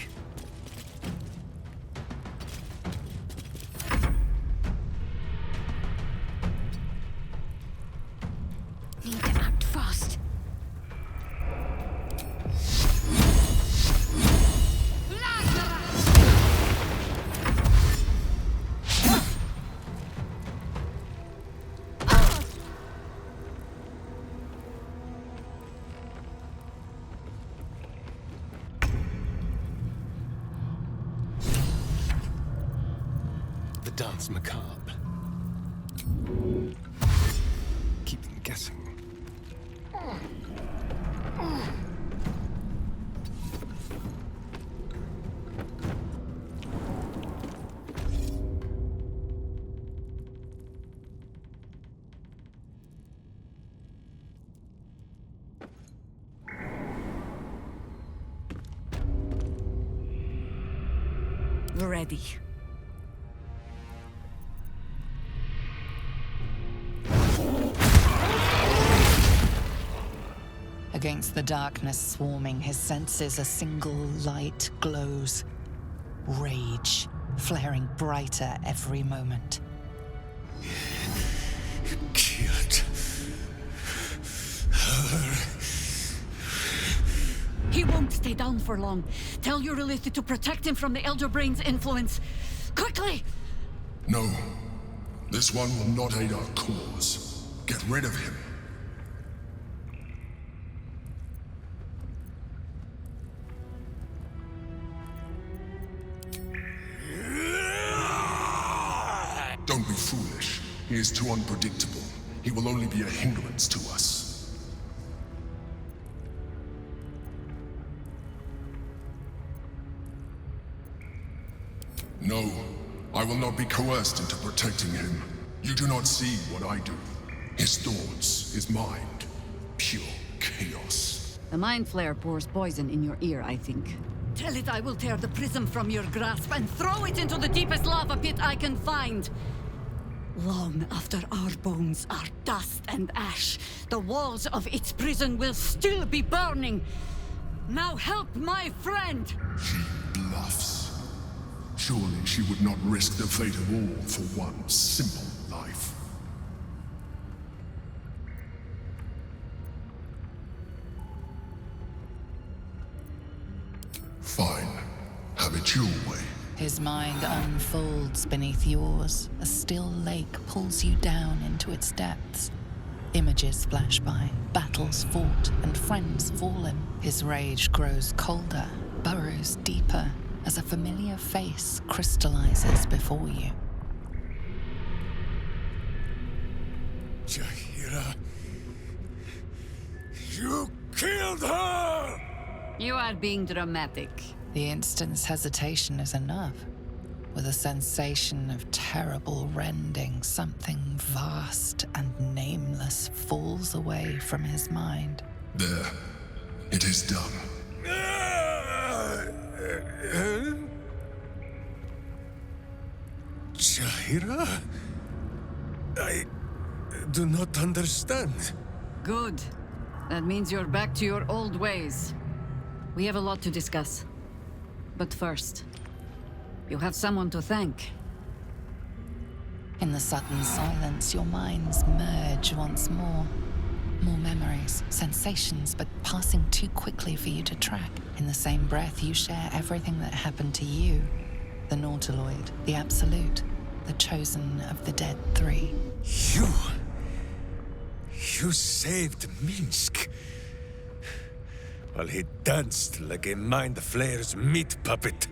Speaker 11: Need to act fast.
Speaker 9: Dance macabre. Keep them guessing.
Speaker 24: Ready.
Speaker 13: Against the darkness swarming his senses, a single light glows. Rage, flaring brighter every moment.
Speaker 9: Killed her.
Speaker 15: He won't stay down for long. Tell your Elitha to protect him from the Elder Brain's influence. Quickly!
Speaker 3: No. This one will not aid our cause. Get rid of him. Don't be foolish. He is too unpredictable. He will only be a hindrance to us. No, I will not be coerced into protecting him. You do not see what I do. His thoughts, his mind, pure chaos.
Speaker 15: The Mind Flare pours poison in your ear, I think. Tell it I will tear the prism from your grasp and throw it into the deepest lava pit I can find. Long after our bones are dust and ash, the walls of its prison will still be burning. Now help my friend!
Speaker 3: She bluffs. Surely she would not risk the fate of all for one simple life. Fine. Have it your way.
Speaker 13: His mind unfolds beneath yours. A still lake pulls you down into its depths. Images flash by, battles fought, and friends fallen. His rage grows colder, burrows deeper, as a familiar face crystallizes before you.
Speaker 9: Jaheira! You killed her!
Speaker 15: You are being dramatic.
Speaker 13: The instant's hesitation is enough. With a sensation of terrible rending, something vast and nameless falls away from his mind.
Speaker 3: There. It is done.
Speaker 9: Jaheira? I do not understand.
Speaker 15: Good. That means you're back to your old ways. We have a lot to discuss. But first, you have someone to thank.
Speaker 13: In the sudden silence, your minds merge once more. More memories, sensations, but passing too quickly for you to track. In the same breath, you share everything that happened to you. the Nautiloid, the Absolute, the chosen of the dead three.
Speaker 9: You saved Minsc. While he danced like a Mind Flayer's meat puppet.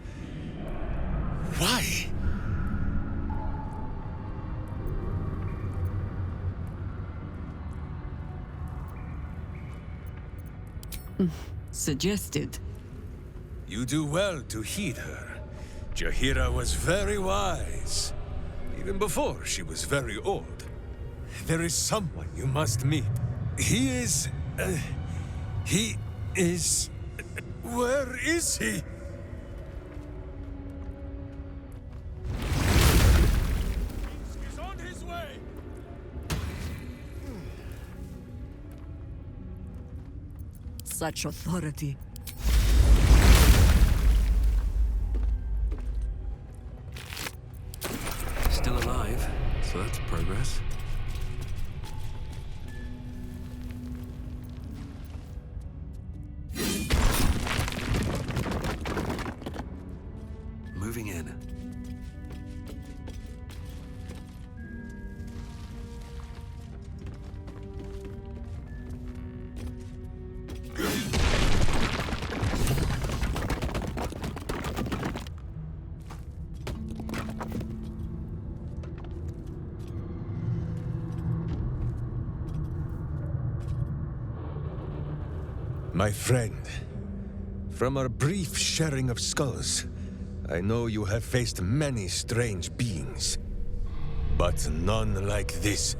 Speaker 9: Why?
Speaker 7: Suggested.
Speaker 9: You do well to heed her. Jaheira was very wise. Even before she was very old. There is someone you must meet. He is... Where is he? He's on his way!
Speaker 7: Such authority.
Speaker 8: Still alive, so that's progress. Moving in.
Speaker 9: My friend, from our brief sharing of skulls, I know you have faced many strange beings, but none like this.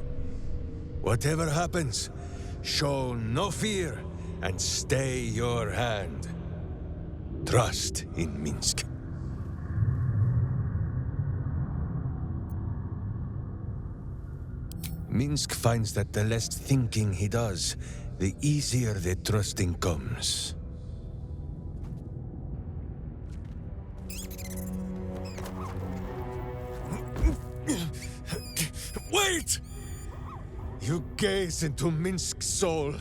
Speaker 9: Whatever happens, show no fear and stay your hand. Trust in Minsc. Minsc finds that the less thinking he does, the easier the trusting comes. Wait! You gaze into Minsc's soul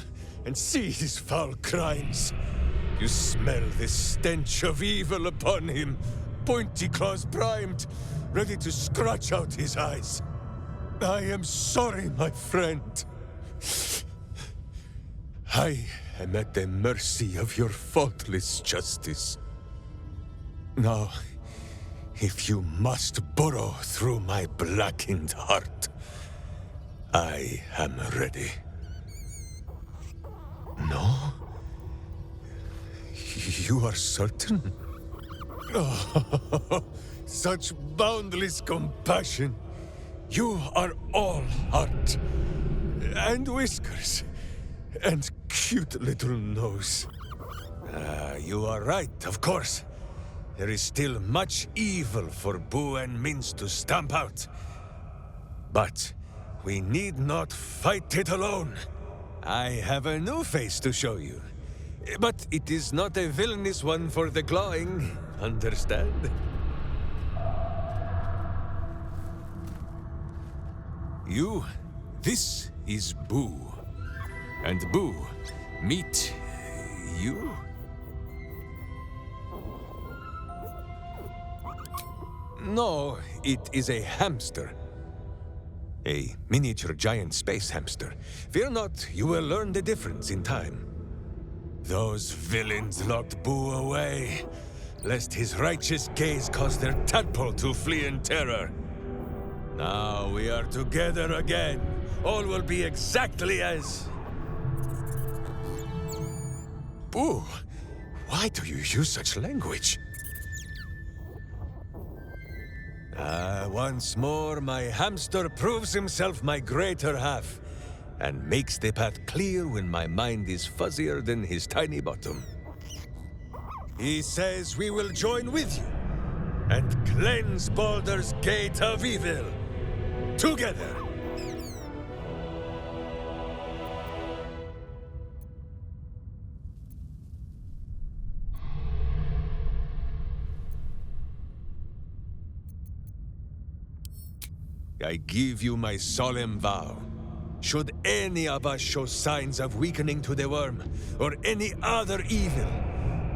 Speaker 9: and see his foul crimes. You smell the stench of evil upon him, pointy claws primed, ready to scratch out his eyes. I am sorry, my friend. I am at the mercy of your faultless justice. Now, if you must burrow through my blackened heart, I am ready. No? You are certain? Oh, such boundless compassion. You are all heart. And whiskers. And cute little nose. You are right, of course. There is still much evil for Boo and Minsc to stamp out. But we need not fight it alone. I have a new face to show you. But it is not a villainous one for the clawing, understand? This is Boo. And Boo, meet you? No, it is a hamster. A miniature giant space hamster. Fear not, you will learn the difference in time. Those villains locked Boo away, lest his righteous gaze cause their tadpole to flee in terror. Now we are together again. All will be exactly as... Boo, why do you use such language? Once more, my hamster proves himself my greater half, and makes the path clear when my mind is fuzzier than his tiny bottom. He says we will join with you, and cleanse Baldur's Gate of evil, together! I give you my solemn vow. Should any of us show signs of weakening to the worm, or any other evil,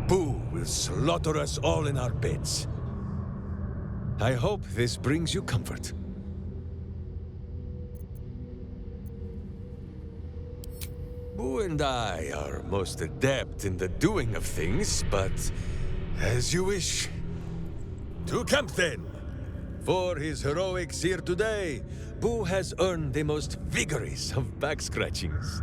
Speaker 9: Boo will slaughter us all in our beds. I hope this brings you comfort. Boo and I are most adept in the doing of things, but as you wish. To camp then! For his heroics here today, Boo has earned the most vigorous of back scratchings.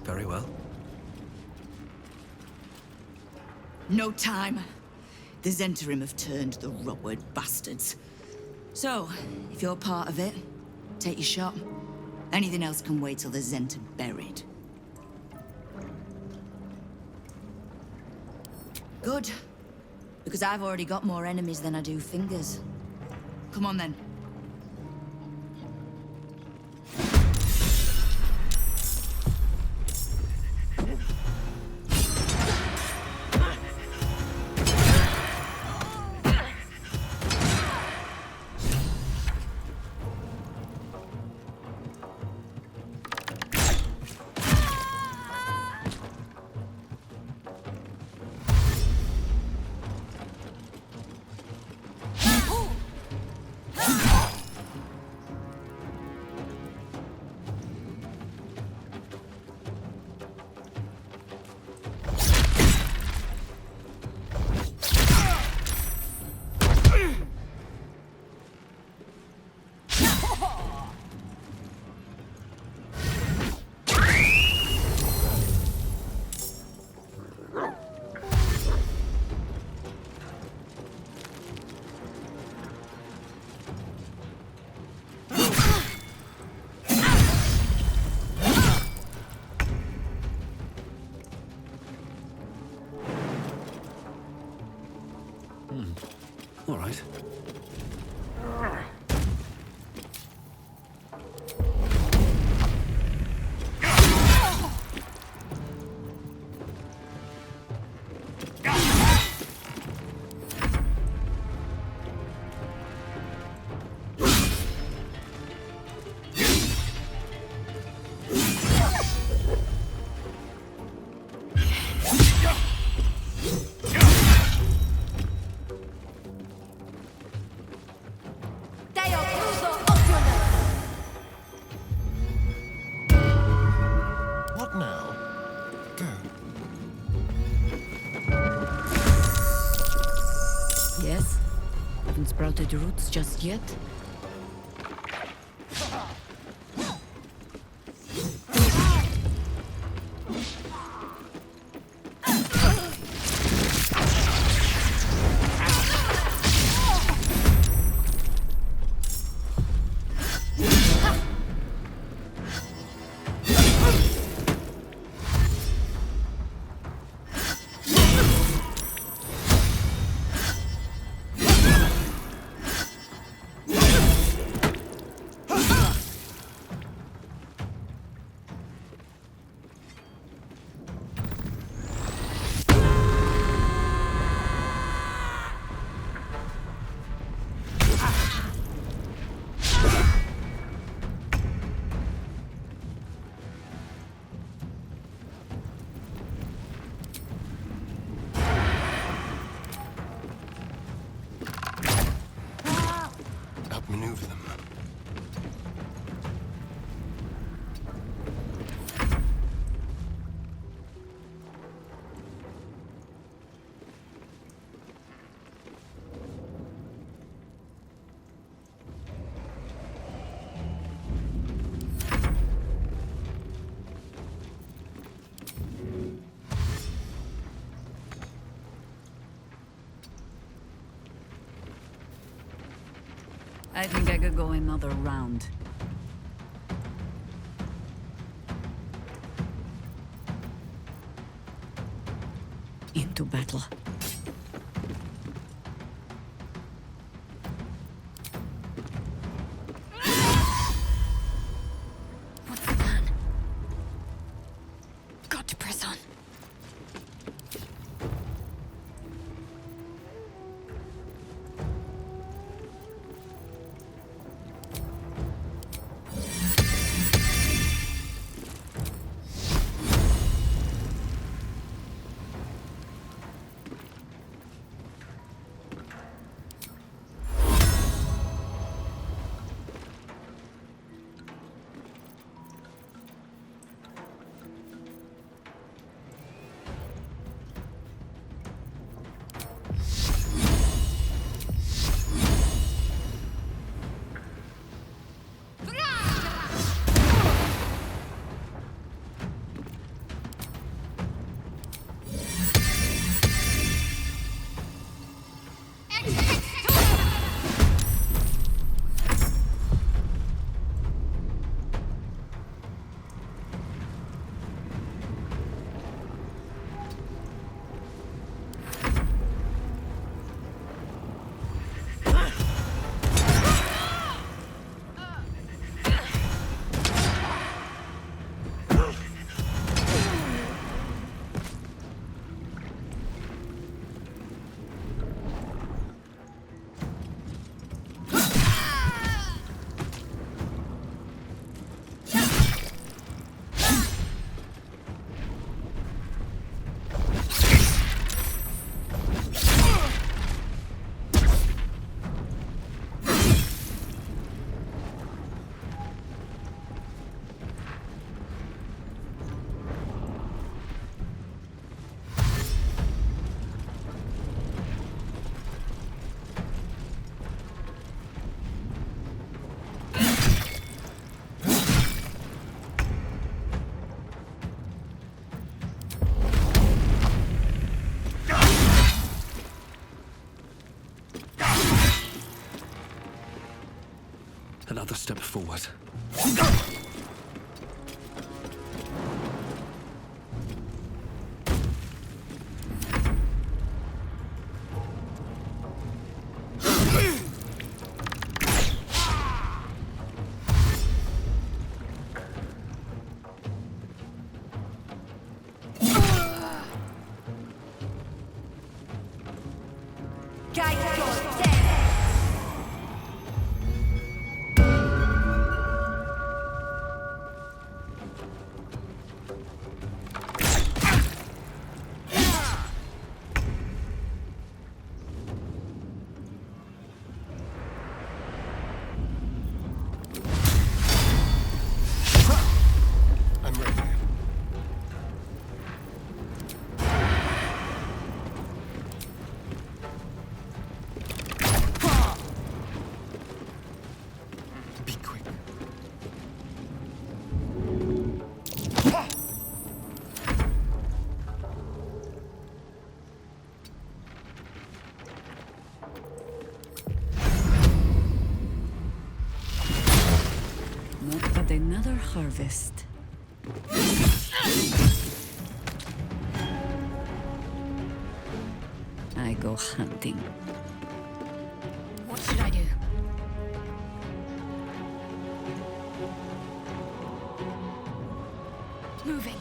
Speaker 7: Very well.
Speaker 24: No time. The Zentarim have turned, the Rotward bastards. So, if you're part of it, take your shot. Anything else can wait till the Zent are buried. Good. Because I've already got more enemies than I do fingers. Come on then.
Speaker 8: All right.
Speaker 24: Sprouted roots just yet?
Speaker 3: Outmaneuver them.
Speaker 15: I think I could go another round. Into battle.
Speaker 8: Another step forward.
Speaker 15: Another harvest. I go hunting.
Speaker 5: What should I do? Moving.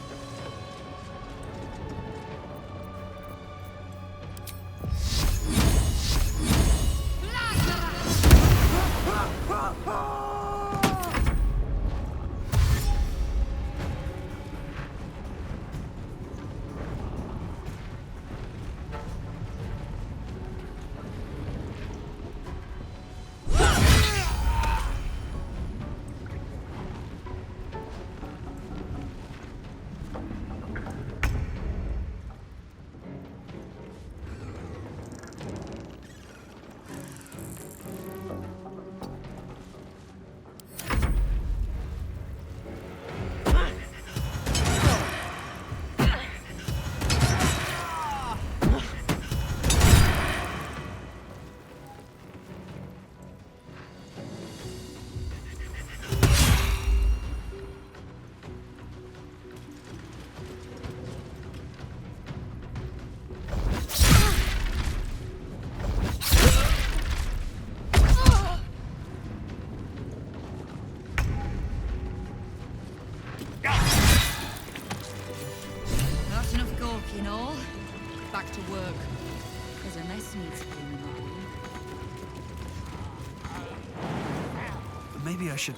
Speaker 8: Maybe I should...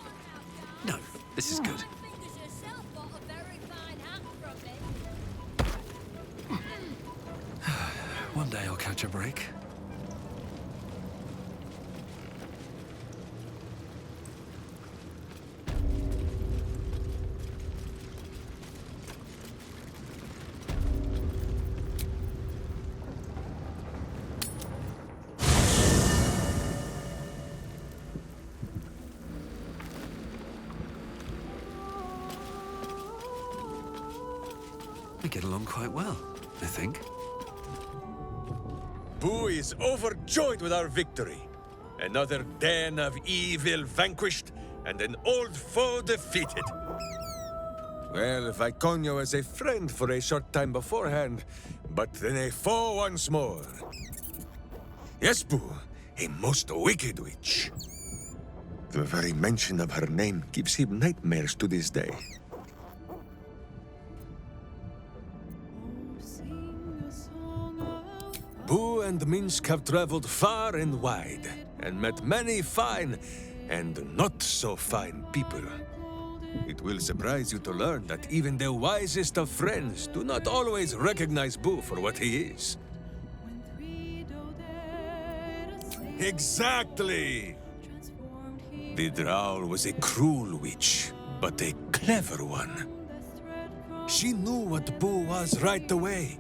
Speaker 8: No, this is good. One day I'll catch a break. We get along quite well, I think.
Speaker 9: Boo is overjoyed with our victory. Another den of evil vanquished, and an old foe defeated. Well, Viconio was a friend for a short time beforehand, but then a foe once more. Yes, Boo, a most wicked witch. The very mention of her name gives him nightmares to this day. Boo and Minsc have traveled far and wide, and met many fine and not so fine people. It will surprise you to learn that even the wisest of friends do not always recognize Boo for what he is. Exactly! The Drow was a cruel witch, but a clever one. She knew what Boo was right away.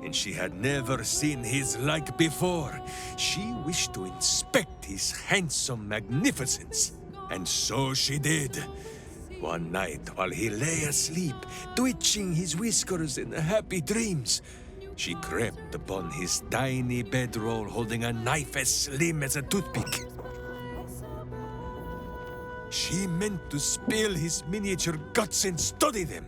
Speaker 9: And she had never seen his like before. She wished to inspect his handsome magnificence. And so she did. One night, while he lay asleep, twitching his whiskers in happy dreams, she crept upon his tiny bedroll holding a knife as slim as a toothpick. She meant to spill his miniature guts and study them.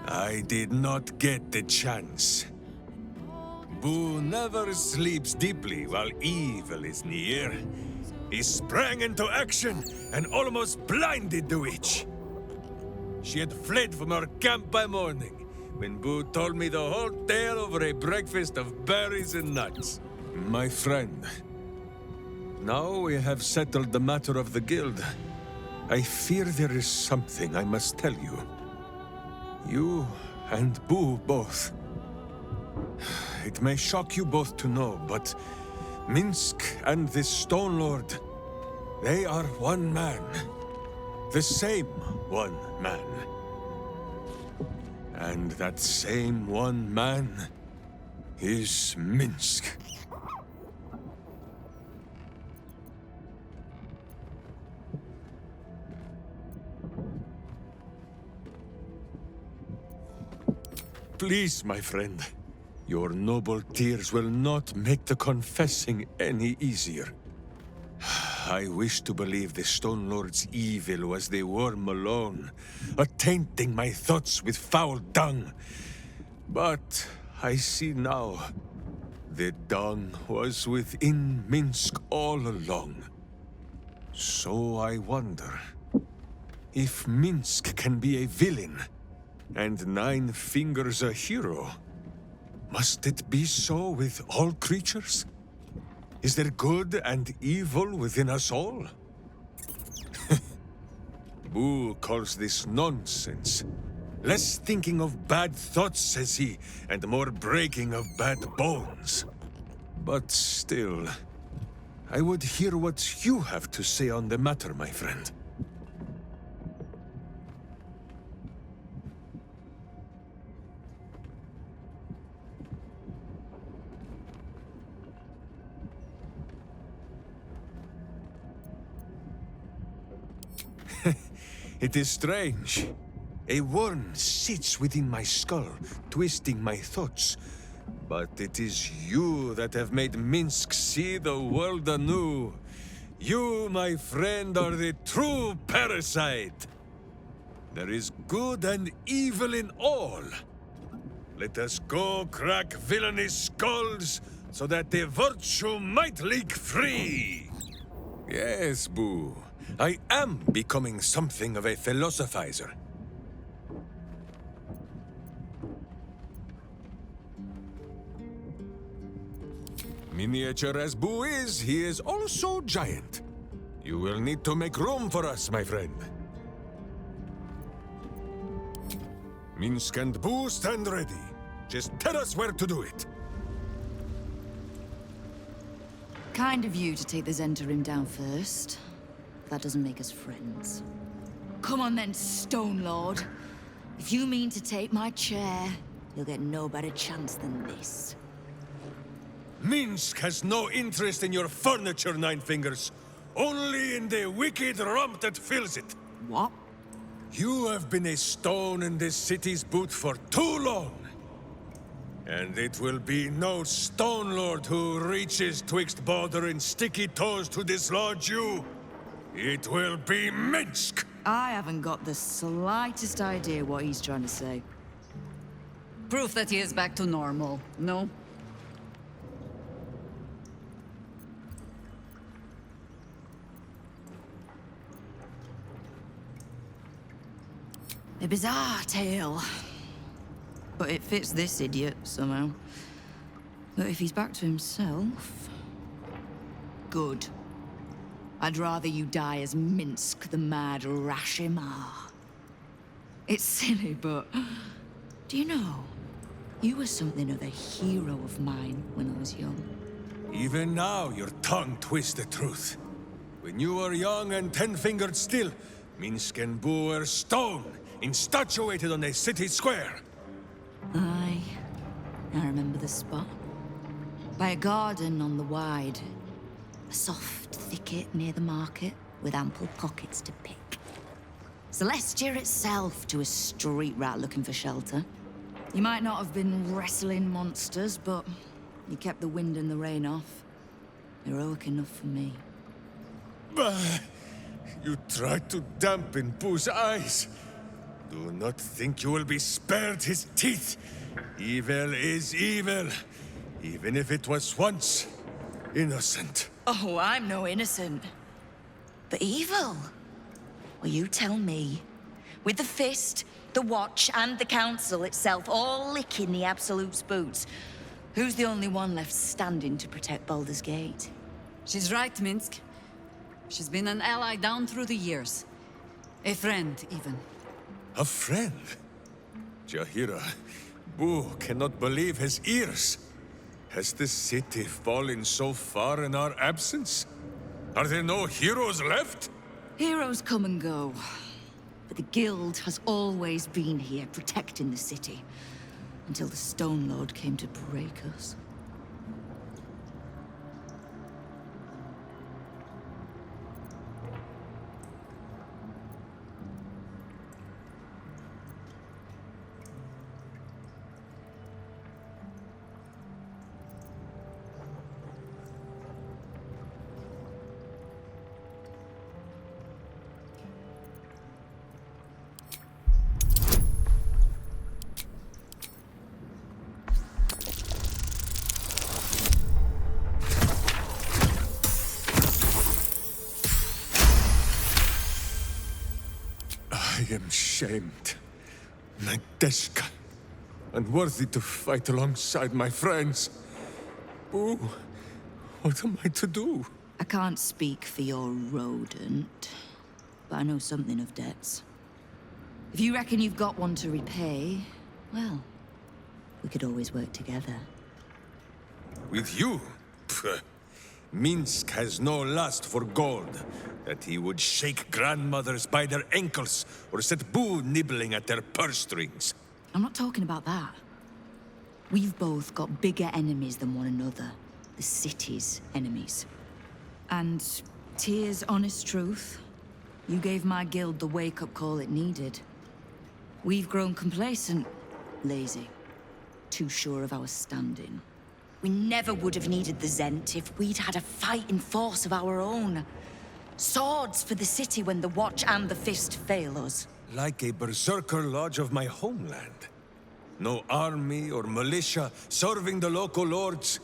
Speaker 9: I did not get the chance. Boo never sleeps deeply while evil is near. He sprang into action and almost blinded the witch. She had fled from our camp by morning, when Boo told me the whole tale over a breakfast of berries and nuts. My friend, now we have settled the matter of the guild. I fear there is something I must tell you. You and Boo both. It may shock you both to know, but Minsc and this Stone Lord, they are one man. The same one man. And that same one man is Minsc. Please, my friend. Your noble tears will not make the confessing any easier. I wish to believe the Stone Lord's evil was the worm alone, tainting my thoughts with foul dung. But I see now, the dung was within Minsc all along. So I wonder, if Minsc can be a villain, and Nine Fingers a hero, must it be so with all creatures? Is there good and evil within us all? Boo calls this nonsense. Less thinking of bad thoughts, says he, and more breaking of bad bones. But still, I would hear what you have to say on the matter, my friend. It is strange. A worm sits within my skull, twisting my thoughts. But it is you that have made Minsc see the world anew. You, my friend, are the true parasite. There is good and evil in all. Let us go crack villainous skulls, so that the virtue might leak free. Yes, Boo. I am becoming something of a philosophizer. Miniature as Boo is, he is also giant. You will need to make room for us, my friend. Minsc and Boo stand ready. Just tell us where to do it.
Speaker 24: Kind of you to take the Zentarim down first. That doesn't make us friends. Come on then, Stone Lord. If you mean to take my chair, you'll get no better chance than this.
Speaker 9: Minsc has no interest in your furniture, Nine Fingers. Only in the wicked rump that fills it.
Speaker 24: What?
Speaker 9: You have been a stone in this city's boot for too long. And it will be no Stone Lord who reaches twixt Baldur and sticky toes to dislodge you. It will be Minsc!
Speaker 24: I haven't got the slightest idea what he's trying to say. Proof that he is back to normal, no? A bizarre tale. But it fits this idiot, somehow. But if he's back to himself... Good. I'd rather you die as Minsc, the mad Rashimar. It's silly, but... Do you know? You were something of a hero of mine when I was young.
Speaker 9: Even now, your tongue twists the truth. When you were young and 10-fingered still, Minsc and Boo were stone, instatuated on a city square.
Speaker 24: Aye. I remember the spot. By a garden on the Wide. A soft thicket near the market, with ample pockets to pick. Celestia itself to a street rat looking for shelter. You might not have been wrestling monsters, but You kept the wind and the rain off. Heroic enough for me.
Speaker 9: Bah! You tried to dampen Boo's eyes. Do not think you will be spared his teeth. Evil is evil, even if it was once innocent.
Speaker 24: Oh, I'm no innocent. But evil? Well, you tell me. With the Fist, the Watch, and the Council itself all licking the Absolute's boots, who's the only one left standing to protect Baldur's Gate?
Speaker 15: She's right, Minsc. She's been an ally down through the years. A friend, even.
Speaker 9: A friend? Jaheira, Boo cannot believe his ears. Has the city fallen so far in our absence? Are there no heroes left?
Speaker 24: Heroes come and go. But the Guild has always been here, protecting the city. Until the Stone Lord came to break us.
Speaker 9: I am shamed. Nadeshka. Unworthy to fight alongside my friends. Boo, what am I to do?
Speaker 24: I can't speak for your rodent, but I know something of debts. If you reckon you've got one to repay, well, we could always work together.
Speaker 9: With you? Pfft. Minsc has no lust for gold, that he would shake grandmothers by their ankles or set Boo nibbling at their purse strings.
Speaker 24: I'm not talking about that. We've both got bigger enemies than one another. The city's enemies. And Tyr's honest truth, you gave my guild the wake-up call it needed. We've grown complacent, lazy, too sure of our standing. We never would have needed the Zent if we'd had a fighting force of our own. Swords for the city when the Watch and the Fist fail us.
Speaker 9: Like a berserker lodge of my homeland. No army or militia serving the local lords,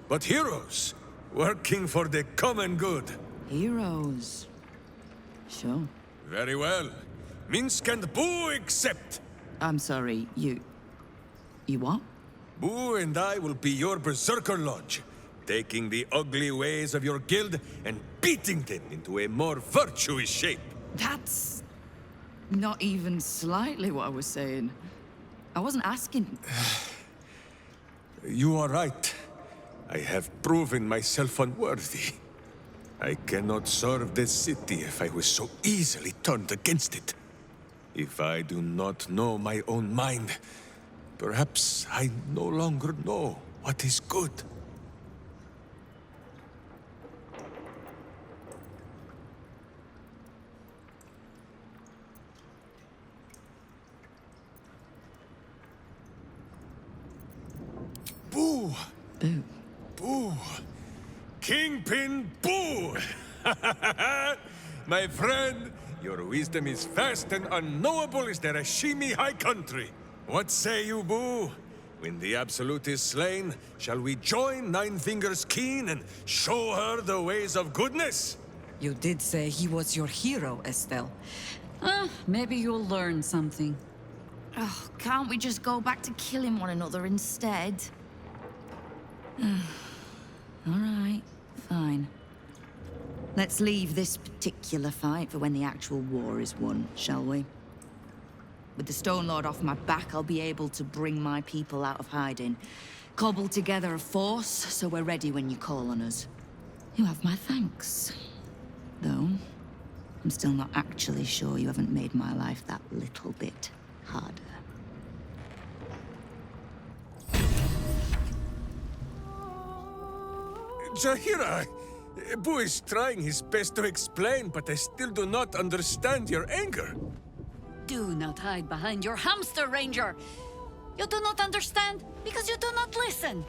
Speaker 9: but heroes working for the common good.
Speaker 24: Heroes? Sure.
Speaker 9: Very well. Minsc and Boo accept.
Speaker 24: I'm sorry, you what?
Speaker 9: Boo and I will be your berserker lodge, taking the ugly ways of your guild and beating them into a more virtuous shape.
Speaker 24: That's not even slightly what I was saying. I wasn't asking.
Speaker 9: You are right. I have proven myself unworthy. I cannot serve this city if I was so easily turned against it. If I do not know my own mind, perhaps I no longer know what is good. Boo!
Speaker 24: Boo.
Speaker 9: Boo! Kingpin Boo! My friend, your wisdom is vast and unknowable as the Rashimi High Country. What say you, Boo? When the Absolute is slain, shall we join Nine Fingers Keen and show her the ways of goodness?
Speaker 15: You did say he was your hero, Estelle. Maybe you'll learn something.
Speaker 24: Oh, can't we just go back to killing one another instead? All right, fine. Let's leave this particular fight for when the actual war is won, shall we? With the Stone Lord off my back, I'll be able to bring my people out of hiding. Cobble together a force, so we're ready when you call on us. You have my thanks. Though, I'm still not actually sure you haven't made my life that little bit harder.
Speaker 9: Jaheira! Boo is trying his best to explain, but I still do not understand your anger.
Speaker 15: Do not hide behind your hamster, Ranger. You do not understand because you do not listen.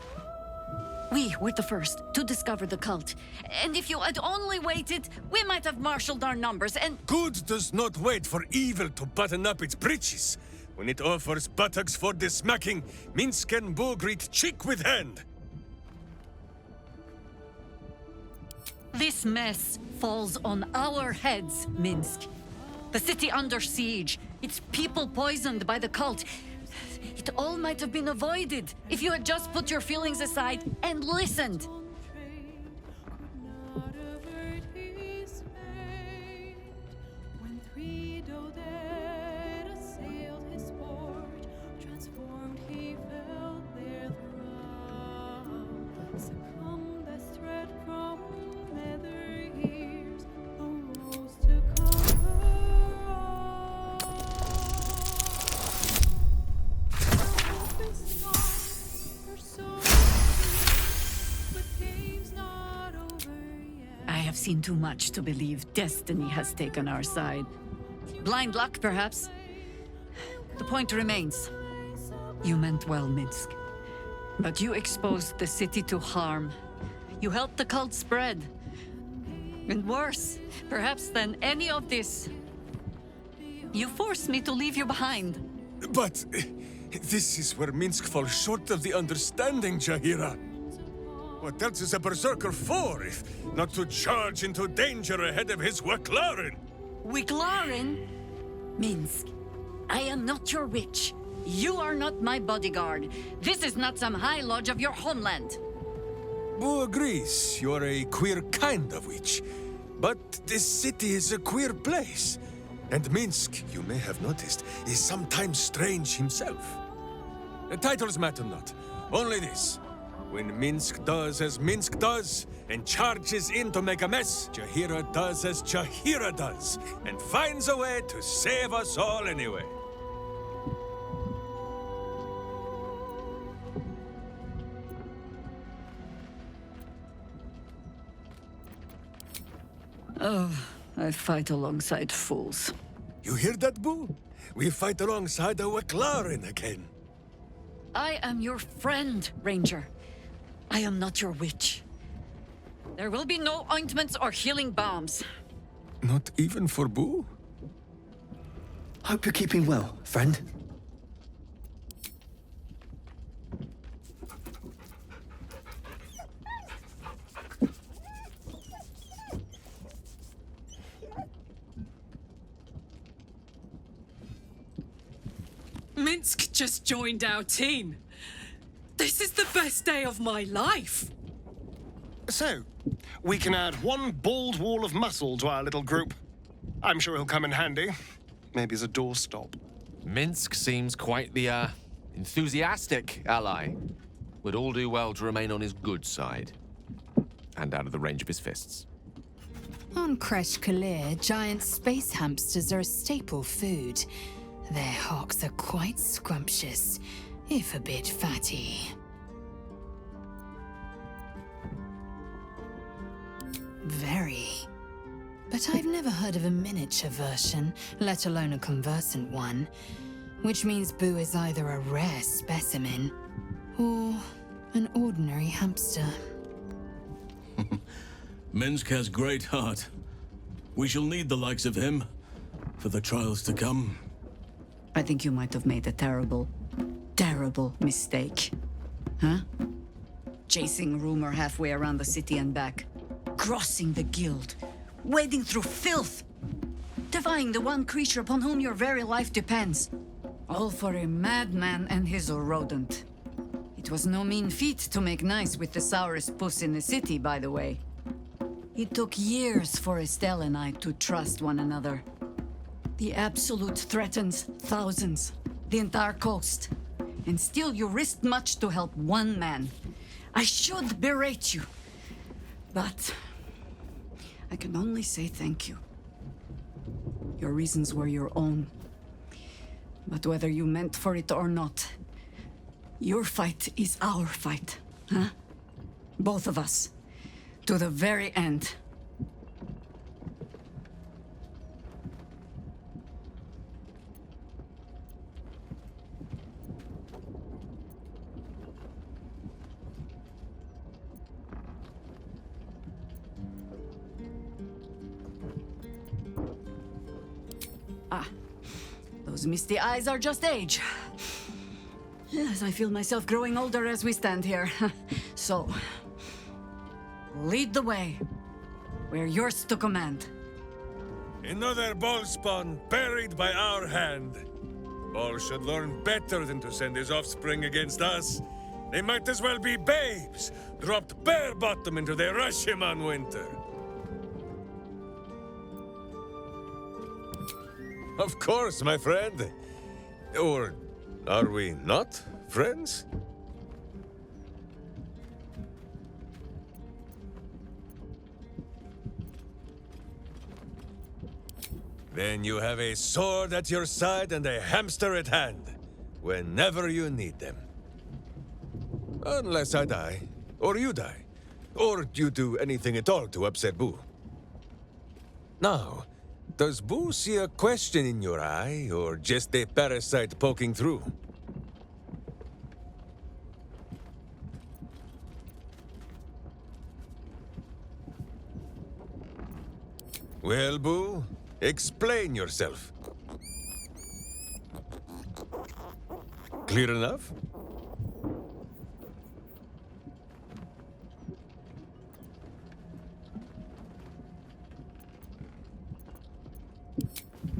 Speaker 15: We were the first to discover the cult. And if you had only waited, we might have marshaled our numbers and...
Speaker 9: Good does not wait for evil to button up its breeches. When it offers buttocks for the smacking, Minsc and Boo greet cheek with hand.
Speaker 15: This mess falls on our heads, Minsc. The city under siege, its people poisoned by the cult. It all might have been avoided if you had just put your feelings aside and listened. I have seen too much to believe destiny has taken our side. Blind luck, perhaps. The point remains. You meant well, Minsc. But you exposed the city to harm. You helped the cult spread. And worse, perhaps, than any of this, you forced me to leave you behind.
Speaker 9: But this is where Minsc falls short of the understanding, Jaheira. What else is a berserker for, if not to charge into danger ahead of his Waclaren?
Speaker 15: Waclaren? Minsc, I am not your witch. You are not my bodyguard. This is not some high lodge of your homeland.
Speaker 9: Boo agrees you're a queer kind of witch. But this city is a queer place. And Minsc, you may have noticed, is sometimes strange himself. The titles matter not. Only this. When Minsc does as Minsc does, and charges in to make a mess, Jaheira does as Jaheira does, and finds a way to save us all anyway.
Speaker 15: Oh, I fight alongside fools.
Speaker 9: You hear that, Boo? We fight alongside a Waclaren again.
Speaker 15: I am your friend, Ranger. I am not your witch. There will be no ointments or healing balms.
Speaker 9: Not even for Boo?
Speaker 18: Hope you're keeping well, friend.
Speaker 19: Minsc just joined our team. This is the best day of my life.
Speaker 21: So, we can add one bald wall of muscle to our little group. I'm sure he'll come in handy. Maybe as a doorstop.
Speaker 17: Minsc seems quite the, enthusiastic ally. Would all do well to remain on his good side. And out of the range of his fists.
Speaker 22: On Kresh Kalir, giant space hamsters are a staple food. Their hocks are quite scrumptious, if a bit fatty. Very. But I've never heard of a miniature version, let alone a conversant one. Which means Boo is either a rare specimen, or an ordinary hamster.
Speaker 14: Minsc has great heart. We shall need the likes of him for the trials to come.
Speaker 15: I think you might have made a terrible, terrible mistake. Huh? Chasing rumor halfway around the city and back. Crossing the guild. Wading through filth. Defying the one creature upon whom your very life depends. All for a madman and his rodent. It was no mean feat to make nice with the sourest puss in the city, by the way. It took years for Estelle and I to trust one another. The Absolute threatens thousands, the entire coast. And still you risked much to help one man. I should berate you. But I can only say thank you. Your reasons were your own. But whether you meant for it or not, your fight is our fight, huh? Both of us. To the very end. Those misty eyes are just age. Yes, I feel myself growing older as we stand here. So, lead the way. We're yours to command.
Speaker 9: Another ball spawn buried by our hand. Ball should learn better than to send his offspring against us. They might as well be babes, dropped bare bottom into the Rashiman winter. Of course, my friend. Or are we not friends? Then you have a sword at your side and a hamster at hand, whenever you need them. Unless I die, or you die, or you do anything at all to upset Boo. Now, does Boo see a question in your eye, or just a parasite poking through? Well, Boo, explain yourself. Clear enough?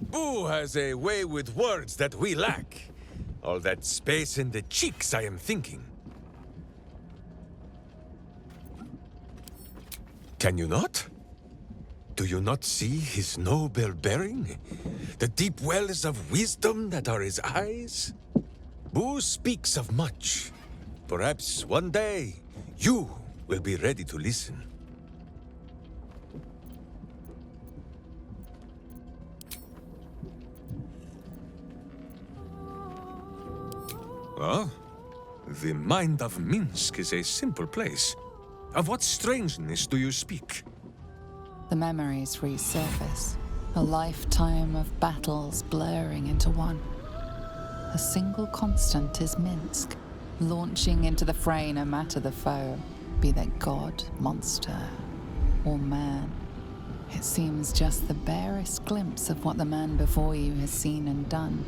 Speaker 9: Boo has a way with words that we lack. All that space in the cheeks, I am thinking. Can you not? Do you not see his noble bearing? The deep wells of wisdom that are his eyes? Boo speaks of much. Perhaps one day, you will be ready to listen. Well, the mind of Minsc is a simple place. Of what strangeness do you speak?
Speaker 13: The memories resurface, a lifetime of battles blurring into one. A single constant is Minsc, launching into the fray no matter the foe, be they god, monster, or man. It seems just the barest glimpse of what the man before you has seen and done,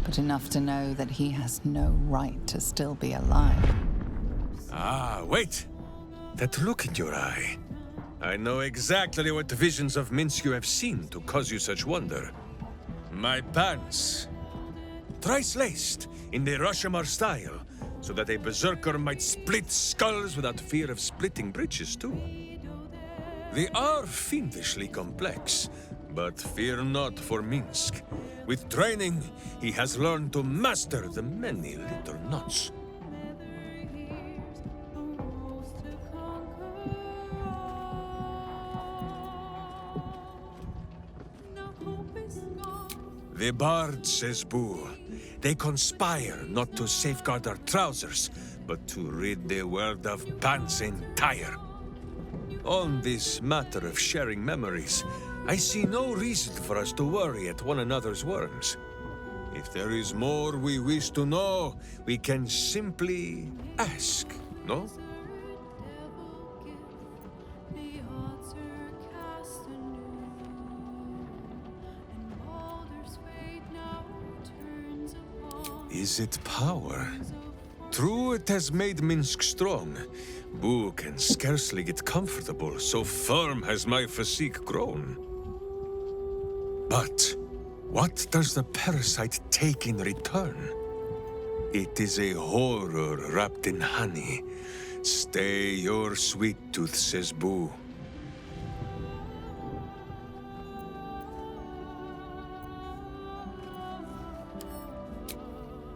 Speaker 13: but enough to know that he has no right to still be alive.
Speaker 9: Ah, wait! That look in your eye. I know exactly what visions of Minsc you have seen to cause you such wonder. My pants. Thrice laced, in the Rashomar style, so that a berserker might split skulls without fear of splitting bridges too. They are fiendishly complex, but fear not for Minsc. With training, he has learned to master the many little knots. The bards, says Boo. They conspire not to safeguard our trousers, but to rid the world of pants entire. On this matter of sharing memories, I see no reason for us to worry at one another's worms. If there is more we wish to know, we can simply ask, no? Is it power? True, it has made Minsc strong. Boo can scarcely get comfortable, so firm has my physique grown. But what does the parasite take in return? It is a horror wrapped in honey. Stay your sweet tooth, says Boo.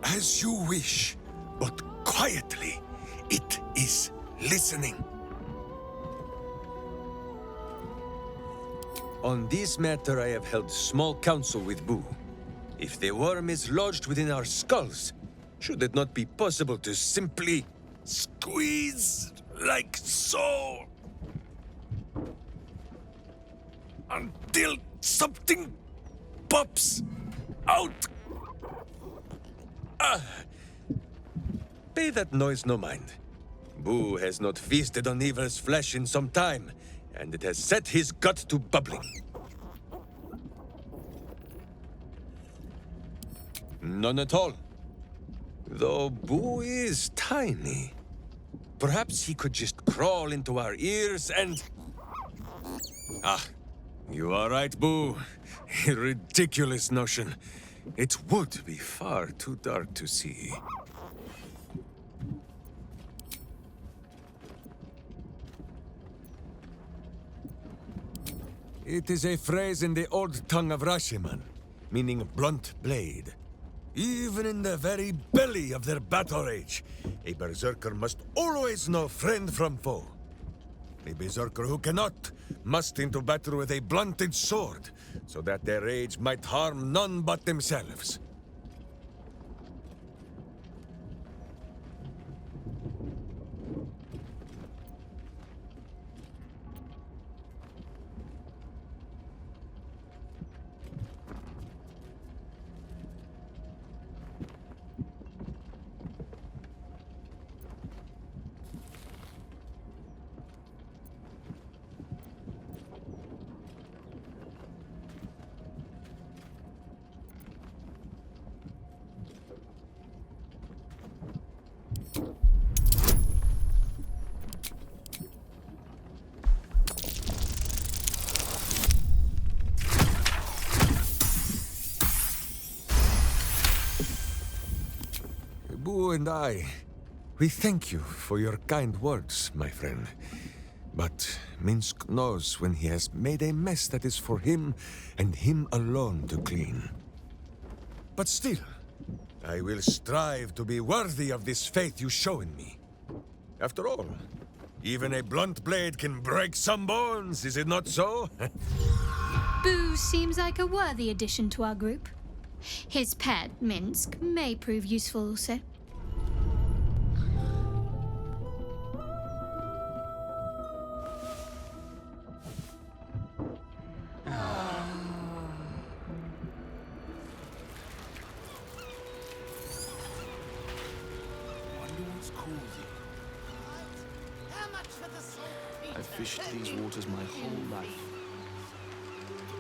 Speaker 9: As you wish, but quietly. It is listening. On this matter, I have held small counsel with Boo. If the worm is lodged within our skulls, should it not be possible to simply squeeze like so? Until something pops out. Pay that noise no mind. Boo has not feasted on evil's flesh in some time, and it has set his gut to bubbling. None at all. Though Boo is tiny. Perhaps he could just crawl into our ears and... Ah, you are right, Boo. A ridiculous notion. It would be far too dark to see. It is a phrase in the old tongue of Rashiman, meaning blunt blade. Even in the very belly of their battle rage, a berserker must always know friend from foe. A berserker who cannot must into battle with a blunted sword, so that their rage might harm none but themselves. Boo and I, we thank you for your kind words, my friend. But Minsc knows when he has made a mess that is for him and him alone to clean. But still, I will strive to be worthy of this faith you show in me. After all, even a blunt blade can break some bones, is it not so?
Speaker 5: Boo seems like a worthy addition to our group. His pet, Minsc, may prove useful also.
Speaker 8: I've fished these waters my whole life.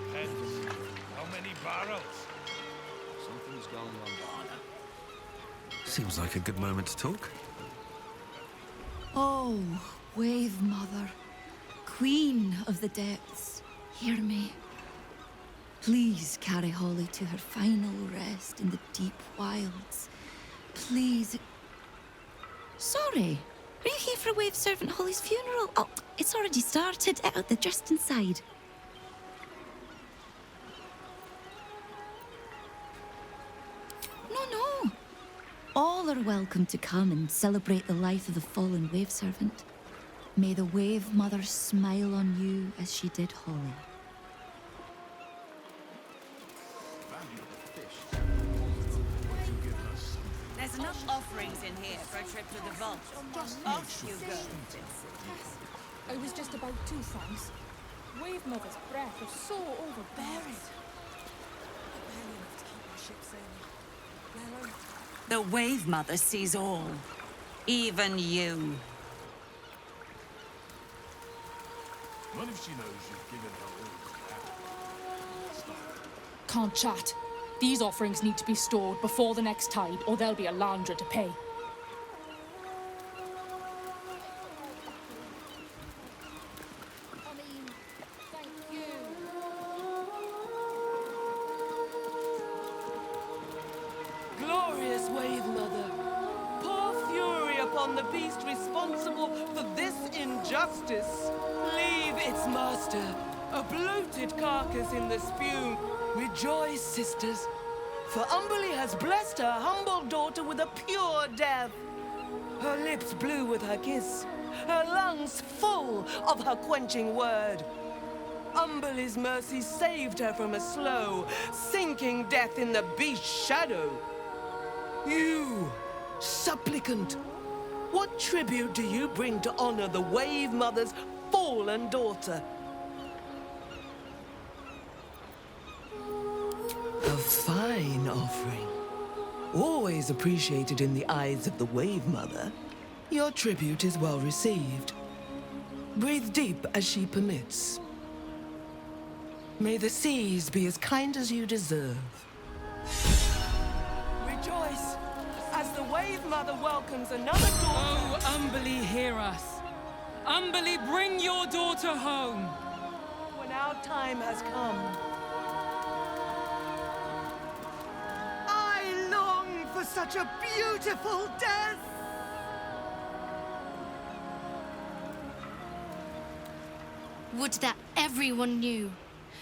Speaker 6: Depends. How many barrels?
Speaker 8: Something's gone wrong. Seems like a good moment to talk.
Speaker 24: Oh, Wave Mother, Queen of the Depths, hear me. Please carry Holly to her final rest in the deep wilds. Please. Sorry, are you here for Wave Servant Holly's funeral? Oh, it's already started. They're just inside. No. All are welcome to come and celebrate the life of the fallen Wave Servant. May the Wave Mother smile on you as she did Holly.
Speaker 2: There's enough offerings in here for a trip to the vault. Off you go.
Speaker 10: I was just about to, thanks. Wave Mother's breath was so overbearing. Barely enough to keep our ship sailing.
Speaker 2: The Wave Mother sees all. Even you.
Speaker 10: What if she knows you've given her all? Can't chat. These offerings need to be stored before the next tide, or there'll be a Landra to pay.
Speaker 16: Glorious Wave Mother, pour fury upon the beast responsible for this injustice. Leave its master, a bloated carcass in the spume. Rejoice, sisters, for Umberly has blessed her humble daughter with a pure death. Her lips blue with her kiss, her lungs full of her quenching word. Umberly's mercy saved her from a slow, sinking death in the beast's shadow. You, supplicant, what tribute do you bring to honor the Wave Mother's fallen daughter? A fine offering. Always appreciated in the eyes of the Wave Mother. Your tribute is well received. Breathe deep as she permits. May the seas be as kind as you deserve. Wave Mother welcomes another daughter.
Speaker 10: Oh, Umberly, hear us. Umberly, bring your daughter home.
Speaker 16: When our time has come. I long for such a beautiful death.
Speaker 11: Would that everyone knew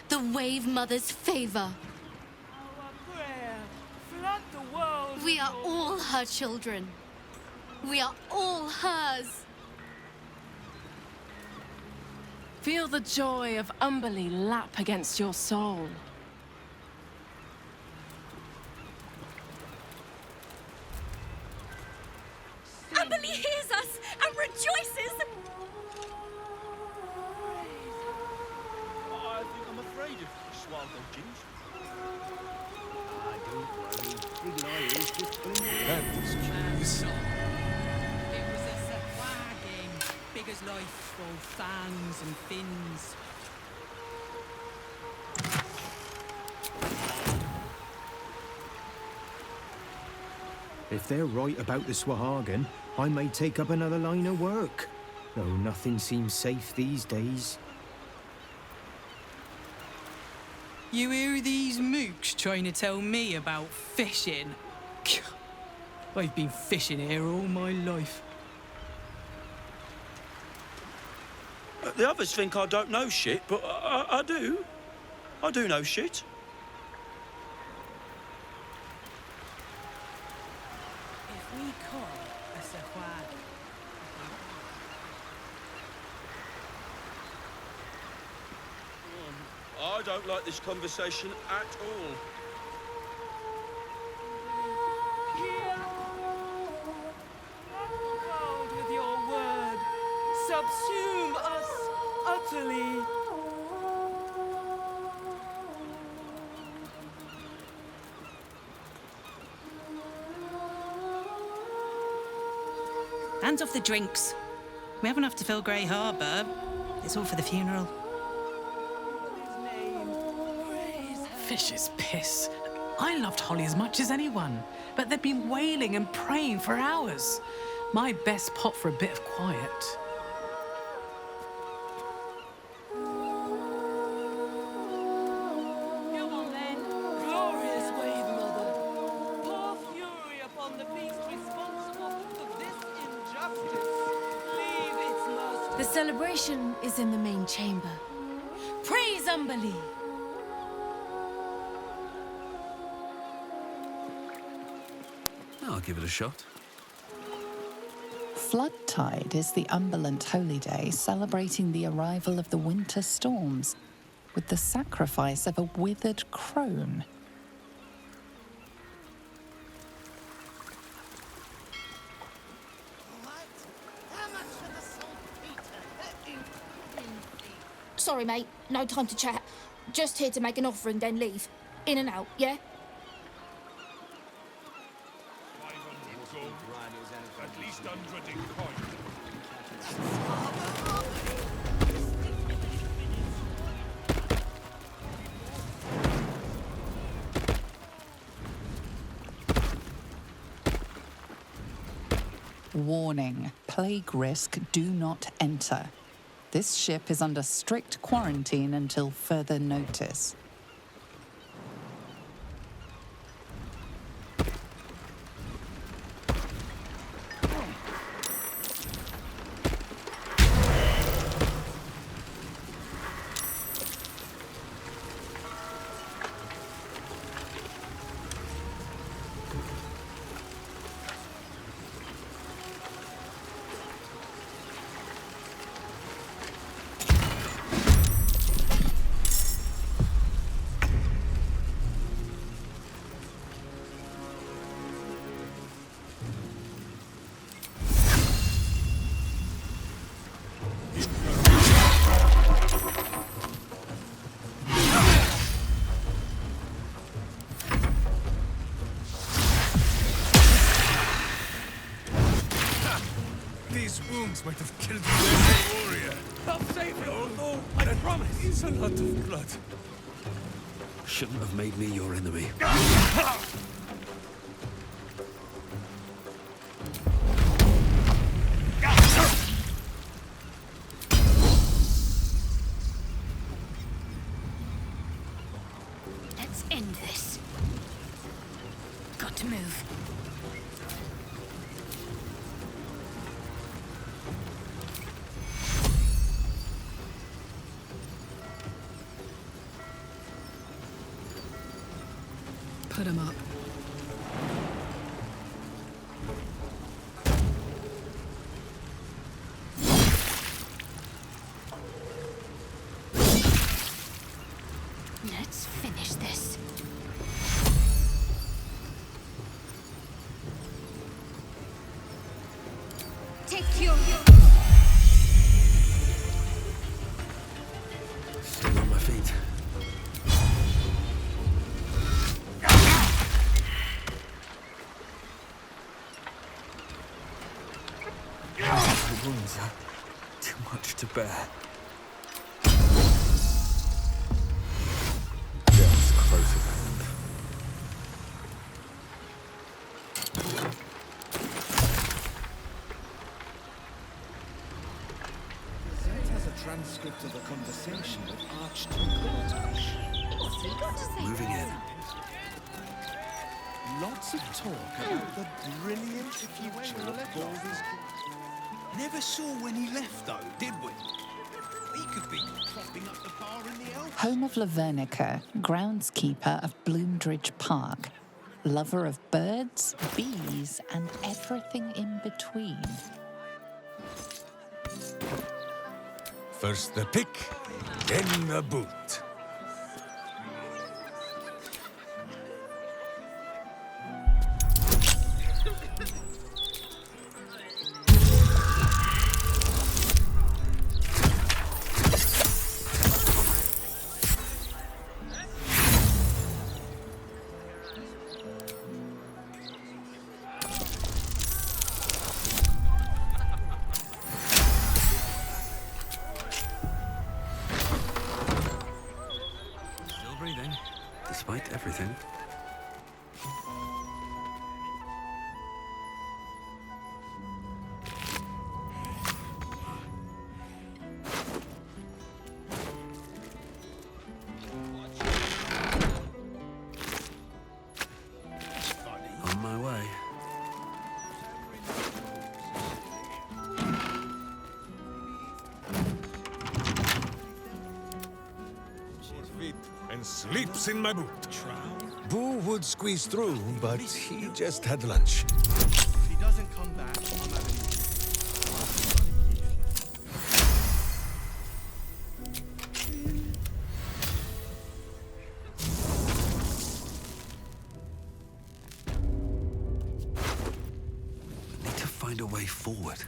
Speaker 11: the Wave Mother's favor.
Speaker 16: Our prayer, flood the world.
Speaker 11: We are all her children. We are all hers.
Speaker 10: Feel the joy of Umberly lap against your soul.
Speaker 11: Umberly hears us and rejoices.
Speaker 4: I think I'm afraid of Swallow Jeans. Don't worry. Big Eye is just
Speaker 9: Jeez.
Speaker 2: It was a Safar game. Big as life, all fangs and fins.
Speaker 12: If they're right about the Swahagan, I may take up another line of work. Though nothing seems safe these days.
Speaker 2: You hear these mooks trying to tell me about fishing? I've been fishing here all my life.
Speaker 4: The others think I don't know shit, but I do. I do know shit.
Speaker 2: If we caught a Safar,
Speaker 4: I don't like this conversation at all.
Speaker 16: Cold with your word. Subsume us utterly.
Speaker 2: hands off the drinks. We have enough to fill Grey Harbour. It's all for the funeral.
Speaker 10: Fish is piss. I loved Holly as much as anyone, but they've been wailing and praying for hours. My best pot for a bit of quiet.
Speaker 16: Come on then. Glorious Wave Mother. Pour fury upon the beast responsible for this injustice. Leave its master.
Speaker 11: The celebration is in the main chamber. Praise Umberly!
Speaker 8: I'll give it a shot.
Speaker 13: Floodtide is the Umberland holy day celebrating the arrival of the winter storms with the sacrifice of a withered crone.
Speaker 20: Sorry, mate. No time to chat. Just here to make an offering, then leave. In and out, yeah?
Speaker 9: At least 100 in coin.
Speaker 13: Warning, plague risk, do not enter. This ship is under strict quarantine until further notice.
Speaker 9: These wounds might have killed the warrior.
Speaker 4: I'll save you, although I promise.
Speaker 9: It's a lot of blood.
Speaker 8: Shouldn't have made me your enemy.
Speaker 19: Cut him up.
Speaker 5: Let's finish this. Take your...
Speaker 8: Still on my feet. My wounds are too much to bear. Just close at hand.
Speaker 6: Zed has a transcript of a conversation with Archduke.
Speaker 5: What's he got to say?
Speaker 8: Moving in.
Speaker 6: Lots of talk about the brilliant future of Baldur's. Never saw when he left, though, did we? He could be propping up the bar in the Elf.
Speaker 13: Home of Lavernica, groundskeeper of Bloomdridge Park, lover of birds, bees, and everything in between.
Speaker 9: First the pick, then the boot.
Speaker 8: Despite everything. On my way.
Speaker 9: And sleeps in my boot. Boo would squeeze through, but he just had lunch.
Speaker 6: If he doesn't come back, I'm having
Speaker 8: Need to find a way forward.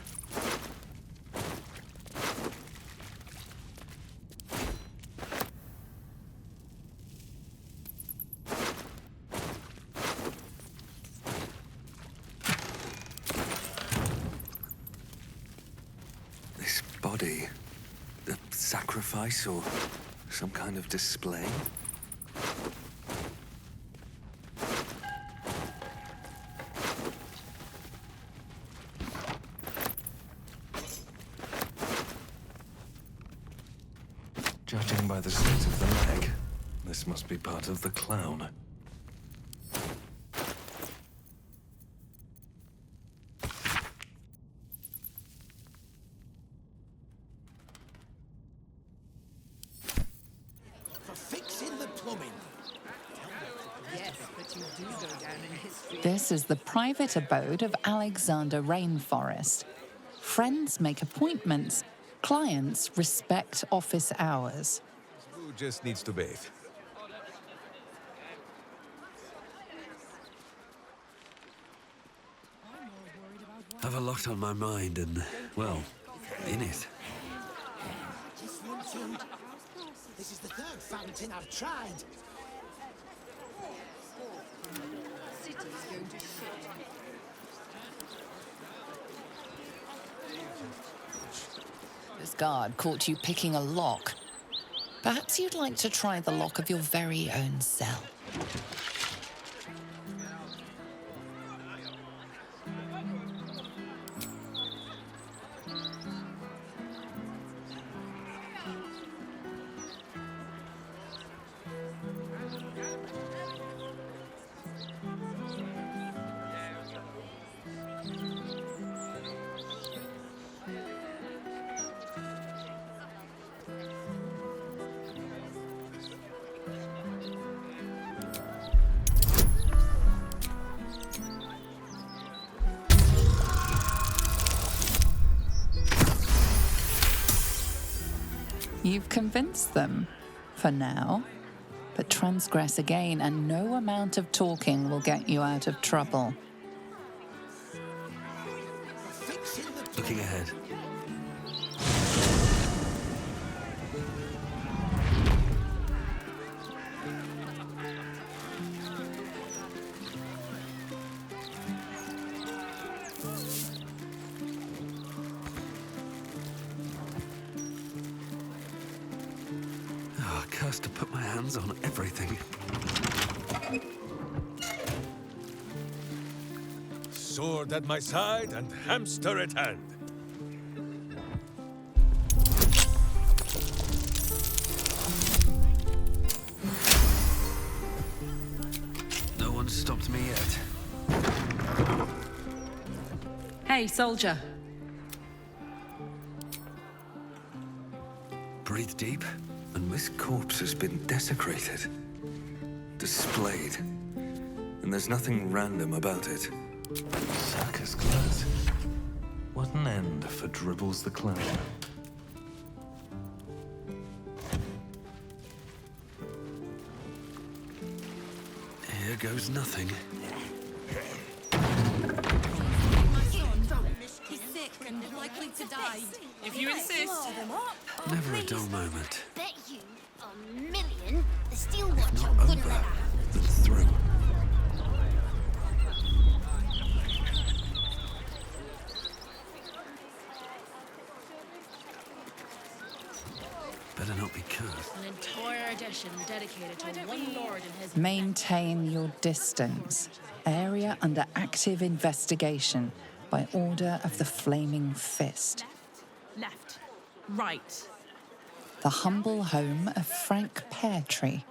Speaker 8: Body, a sacrifice or some kind of display? Judging by the state of the leg, this must be part of the clown.
Speaker 13: This is the private abode of Alexander Rainforest. Friends make appointments. Clients respect office hours.
Speaker 9: Boo just needs to bathe.
Speaker 8: Have a lot on my mind and, well, in it.
Speaker 6: This is the third fountain I've tried.
Speaker 11: City's going to shit.
Speaker 13: This guard caught you picking a lock. Perhaps you'd like to try the lock of your very own cell. You've convinced them, for now. But transgress again, and no amount of talking will get you out of trouble.
Speaker 8: Looking ahead. Cursed to put my hands on everything.
Speaker 9: Sword at my side and hamster at hand.
Speaker 8: No one stopped me yet.
Speaker 19: Hey, soldier.
Speaker 8: Breathe deep, and this corpse has been desecrated. Displayed. And there's nothing random about it.
Speaker 1: Circus clothes. What an end for Dribbles the Clown.
Speaker 8: Here goes nothing.
Speaker 11: He's sick and likely to die.
Speaker 2: If you insist.
Speaker 8: Never a dull moment.
Speaker 11: Bet you $1,000,000 the Steel
Speaker 8: Not
Speaker 11: Watcher
Speaker 8: over,
Speaker 11: wouldn't have.
Speaker 8: then through. Better not be cursed.
Speaker 3: An entire edition dedicated to one lord and his...
Speaker 13: Maintain your distance. Area under active investigation by order of the Flaming Fist.
Speaker 3: Left. Right.
Speaker 13: The humble home of Frank Peartree.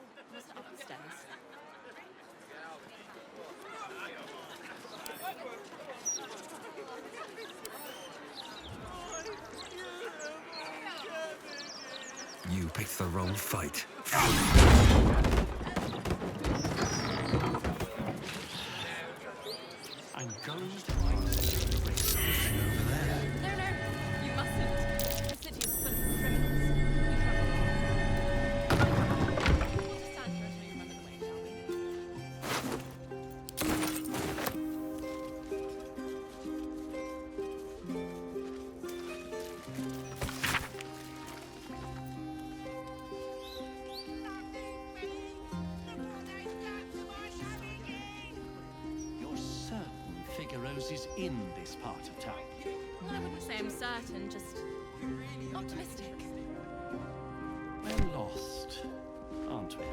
Speaker 8: You picked the wrong fight.
Speaker 1: I'm going to...
Speaker 3: No, you mustn't. The city is full of criminals.
Speaker 1: You're certain Figaro's in this part of town?
Speaker 3: I wouldn't say I'm certain, just optimistic.
Speaker 1: We're lost, aren't we?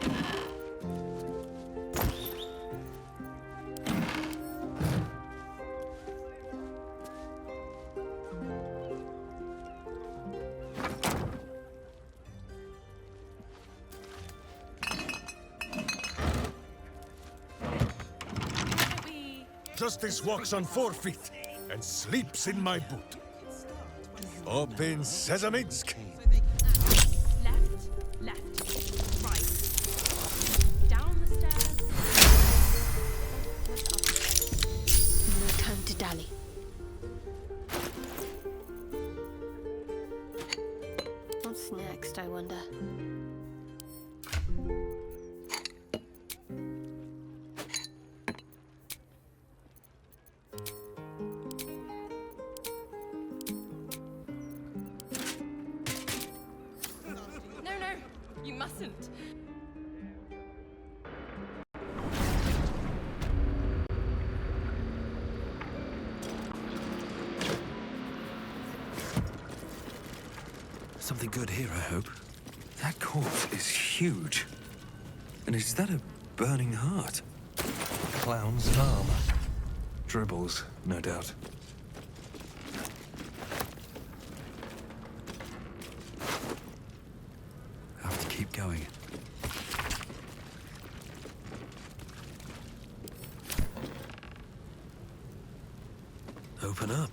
Speaker 9: Justice walks on 4 feet and sleeps in my boot. Open Sesame.
Speaker 3: Left, right. Down the stairs.
Speaker 20: No time to dally. What's next, I wonder?
Speaker 3: You mustn't.
Speaker 8: Something good here, I hope. That corpse is huge. And is that a burning heart?
Speaker 1: Clown's arm. Dribbles, no doubt.
Speaker 8: Have to keep going. Open up.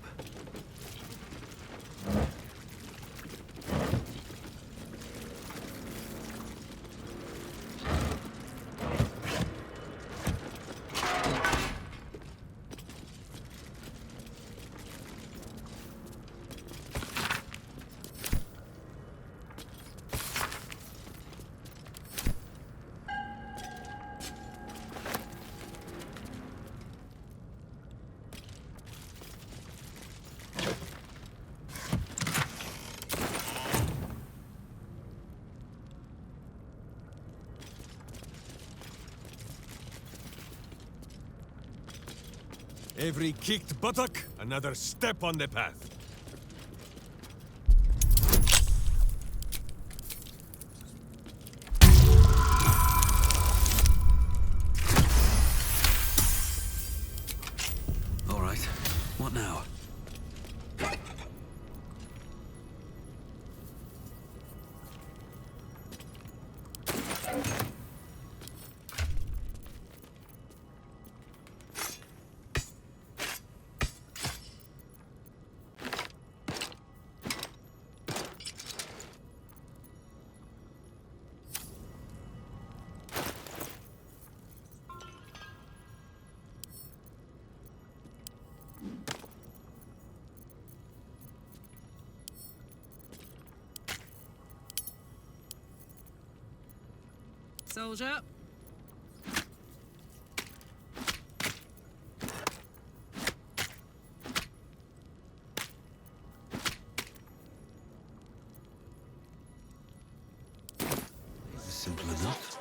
Speaker 9: Every kicked buttock, another step on the path.
Speaker 1: All right, what now?
Speaker 2: Soldier.
Speaker 1: Simple enough.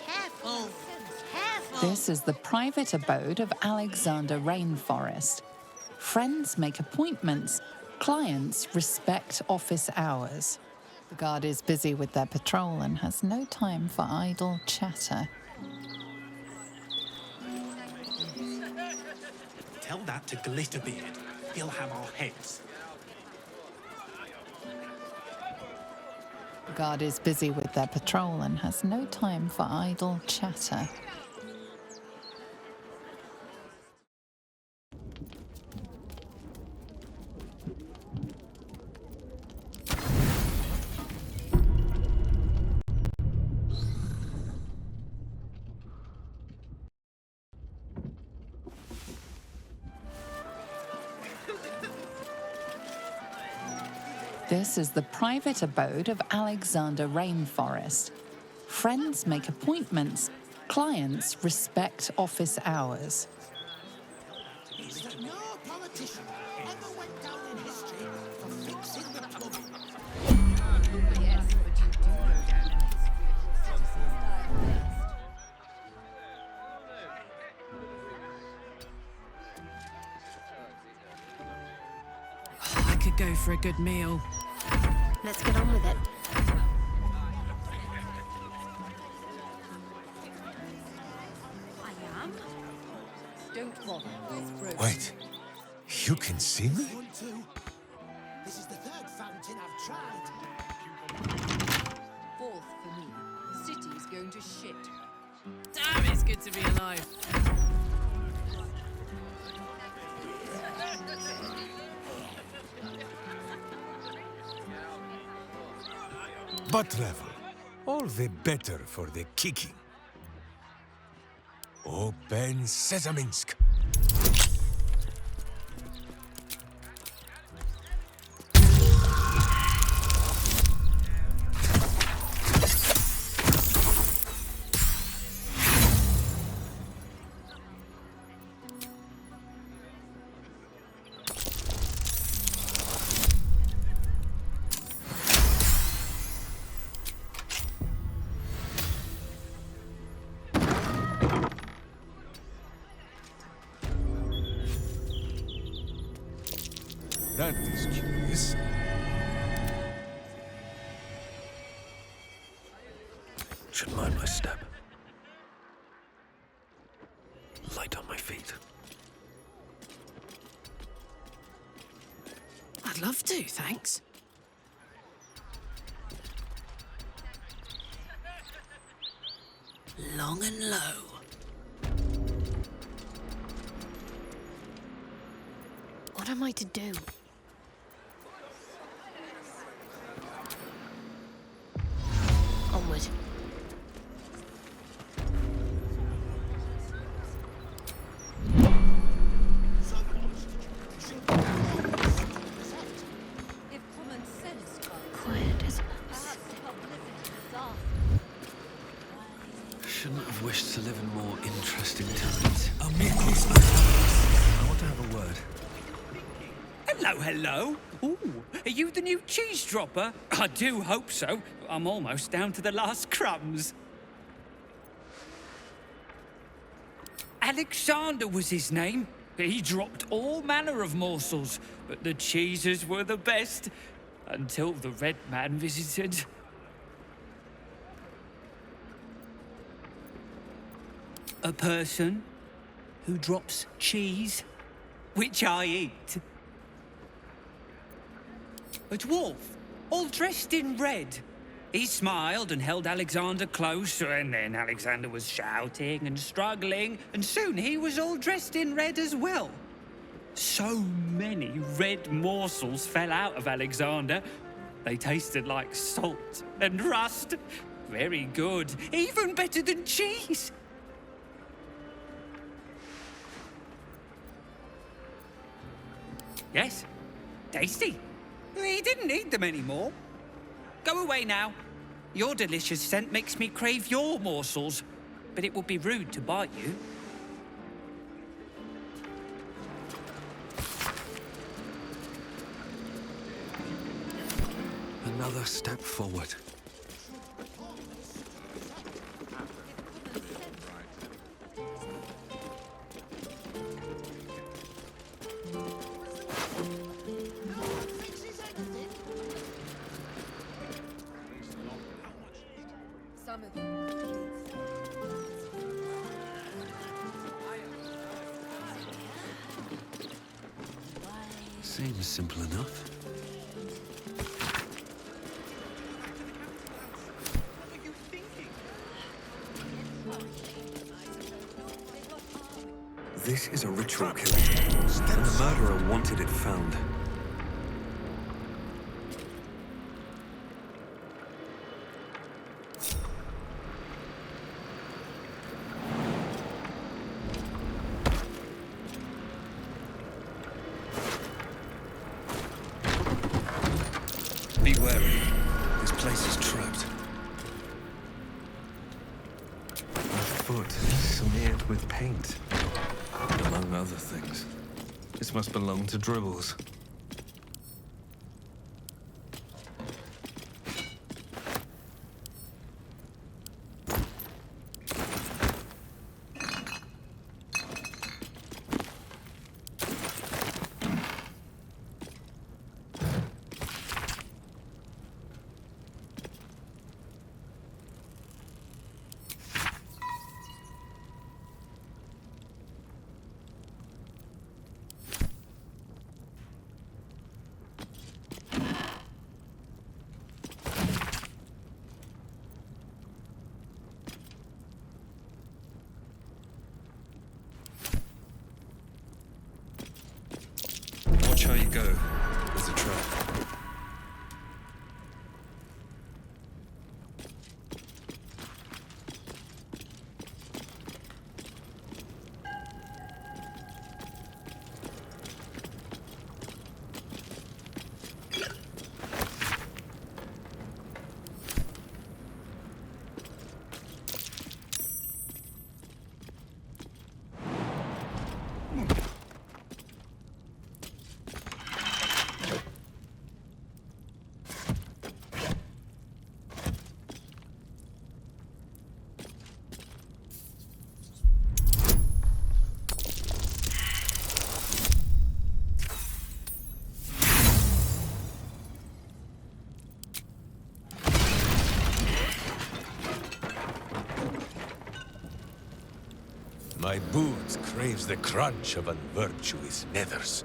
Speaker 11: Careful. Careful.
Speaker 13: This is the private abode of Alexander Rainforest. Friends make appointments. Clients respect office hours. The guard is busy with their patrol and has no time for idle chatter.
Speaker 6: Tell that to Glitterbeard. He'll have our heads.
Speaker 13: The guard is busy with their patrol and has no time for idle chatter. This is the private abode of Alexander Rainforest. Friends make appointments. Clients respect office hours.
Speaker 6: No politician ever went down in history for fixing the plumbing.
Speaker 11: Yes, but you do go down in history.
Speaker 2: I could go for a good meal.
Speaker 20: Let's get on with it.
Speaker 11: I am. Don't bother. It's broken.
Speaker 9: Wait, you can see me?
Speaker 6: This is the third fountain I've tried.
Speaker 11: Fourth for me. City's going to shit.
Speaker 2: Damn, it's good to be alive.
Speaker 9: Butt level. All the better for the kicking. Open Sesame Minsk. That is curious.
Speaker 1: Should mind my step. Light on my feet.
Speaker 2: I'd love to, thanks. Long and low.
Speaker 20: What am I to do? Onward.
Speaker 11: If common sense goes,
Speaker 20: Quiet, isn't it?
Speaker 11: perhaps publicity disaster.
Speaker 1: Shouldn't have wished to live in more interesting times.
Speaker 4: I
Speaker 1: want to have a word.
Speaker 4: Hello, hello. Ooh, are you the new cheese dropper? I do hope so. I'm almost down to the last crumbs. Alexander was his name. He dropped all manner of morsels, but the cheeses were the best, until the Red Man visited. A person who drops cheese, which I eat. A dwarf, all dressed in red. He smiled and held Alexander close, and then Alexander was shouting and struggling, and soon he was all dressed in red as well. So many red morsels fell out of Alexander. They tasted like salt and rust. Very good, even better than cheese. Yes, tasty. He didn't eat them anymore. Go away now. Your delicious scent makes me crave your morsels, but it would be rude to bite you.
Speaker 8: Another step forward. Seems simple enough. This is a ritual killing, and the murderer wanted it found. Be wary. This place is trapped. A foot smeared with paint, among other things. This must belong to Dribbles. Watch how you go. There's a trap.
Speaker 9: My boots craves the crunch of unvirtuous nethers.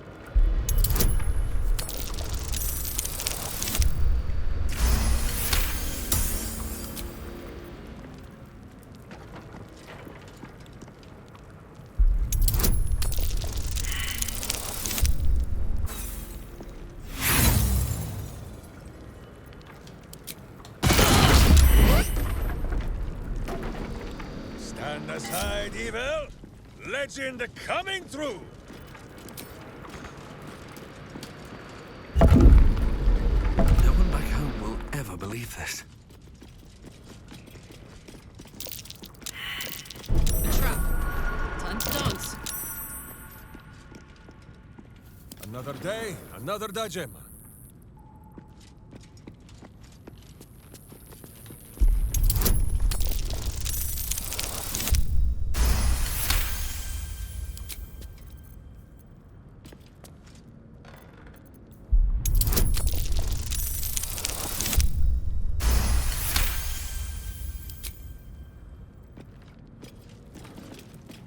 Speaker 9: Stand aside, evil! Legend coming through!
Speaker 8: No one back home will ever believe this.
Speaker 19: The trap. Time to dance.
Speaker 9: Another day, another dajema.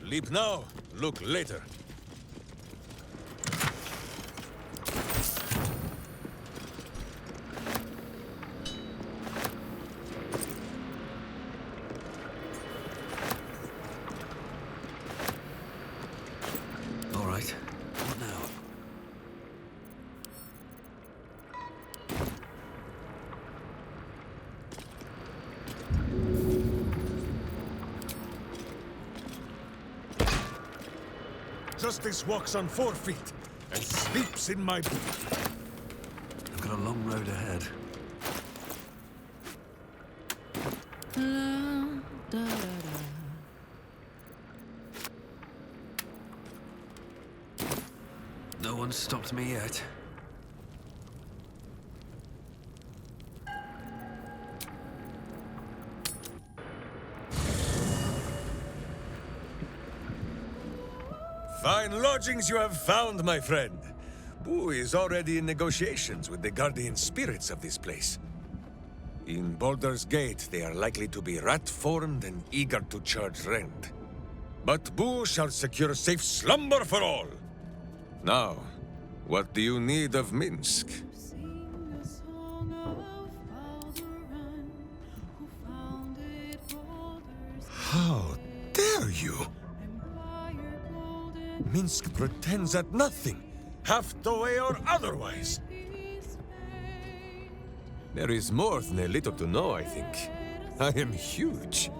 Speaker 9: Leap now, look later.
Speaker 8: All right, what now?
Speaker 9: Justice walks on 4 feet and sleeps in my boot.
Speaker 8: I've got a long road ahead. No one's stopped me yet.
Speaker 9: Fine lodgings you have found, my friend. Boo is already in negotiations with the guardian spirits of this place. In Baldur's Gate, they are likely to be rat-formed and eager to charge rent. But Boo shall secure safe slumber for all. Now, what do you need of Minsc? How dare you? Minsc pretends at nothing, half the way or otherwise. There is more than a little to know, I think. I am huge.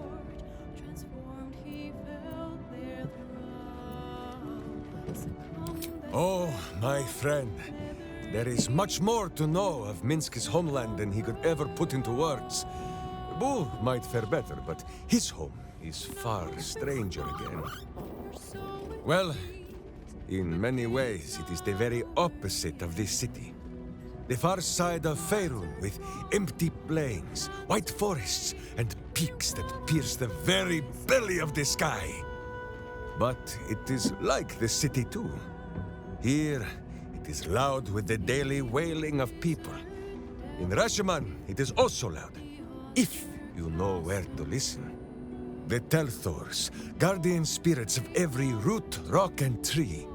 Speaker 9: Oh, my friend. There is much more to know of Minsc's homeland than he could ever put into words. Boo might fare better, but his home is far stranger again. Well, in many ways, it is the very opposite of this city. The far side of Faerun, with empty plains, white forests, and peaks that pierce the very belly of the sky. But it is like the city too. Here, it is loud with the daily wailing of people. In Rashomon, it is also loud, if you know where to listen. The Telthors, guardian spirits of every root, rock, and tree.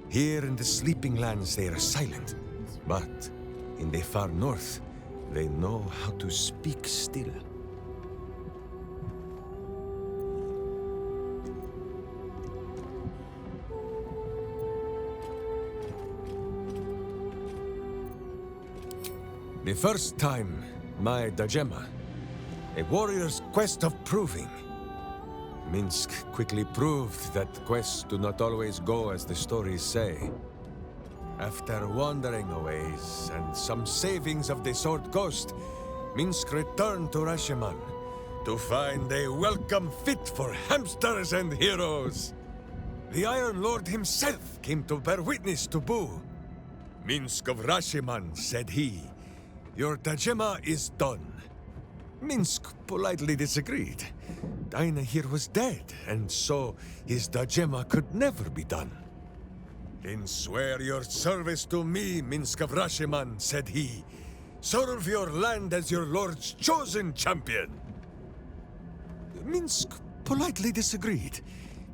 Speaker 9: Here in the Sleeping Lands they are silent, but in the far north, they know how to speak still. The first time, my Dajema, a warrior's quest of proving. Minsc quickly proved that quests do not always go as the stories say. After wandering a ways and some savings of the Sword Ghost, Minsc returned to Rashomon to find a welcome fit for hamsters and heroes. The Iron Lord himself came to bear witness to Boo. Minsc of Rashomon, said he, "Your Dajema is done." Minsc politely disagreed. Dinah here was dead, and so his Dajema could never be done. "Then swear your service to me, Minsc of Rashomon," said he. "Serve your land as your lord's chosen champion." Minsc politely disagreed.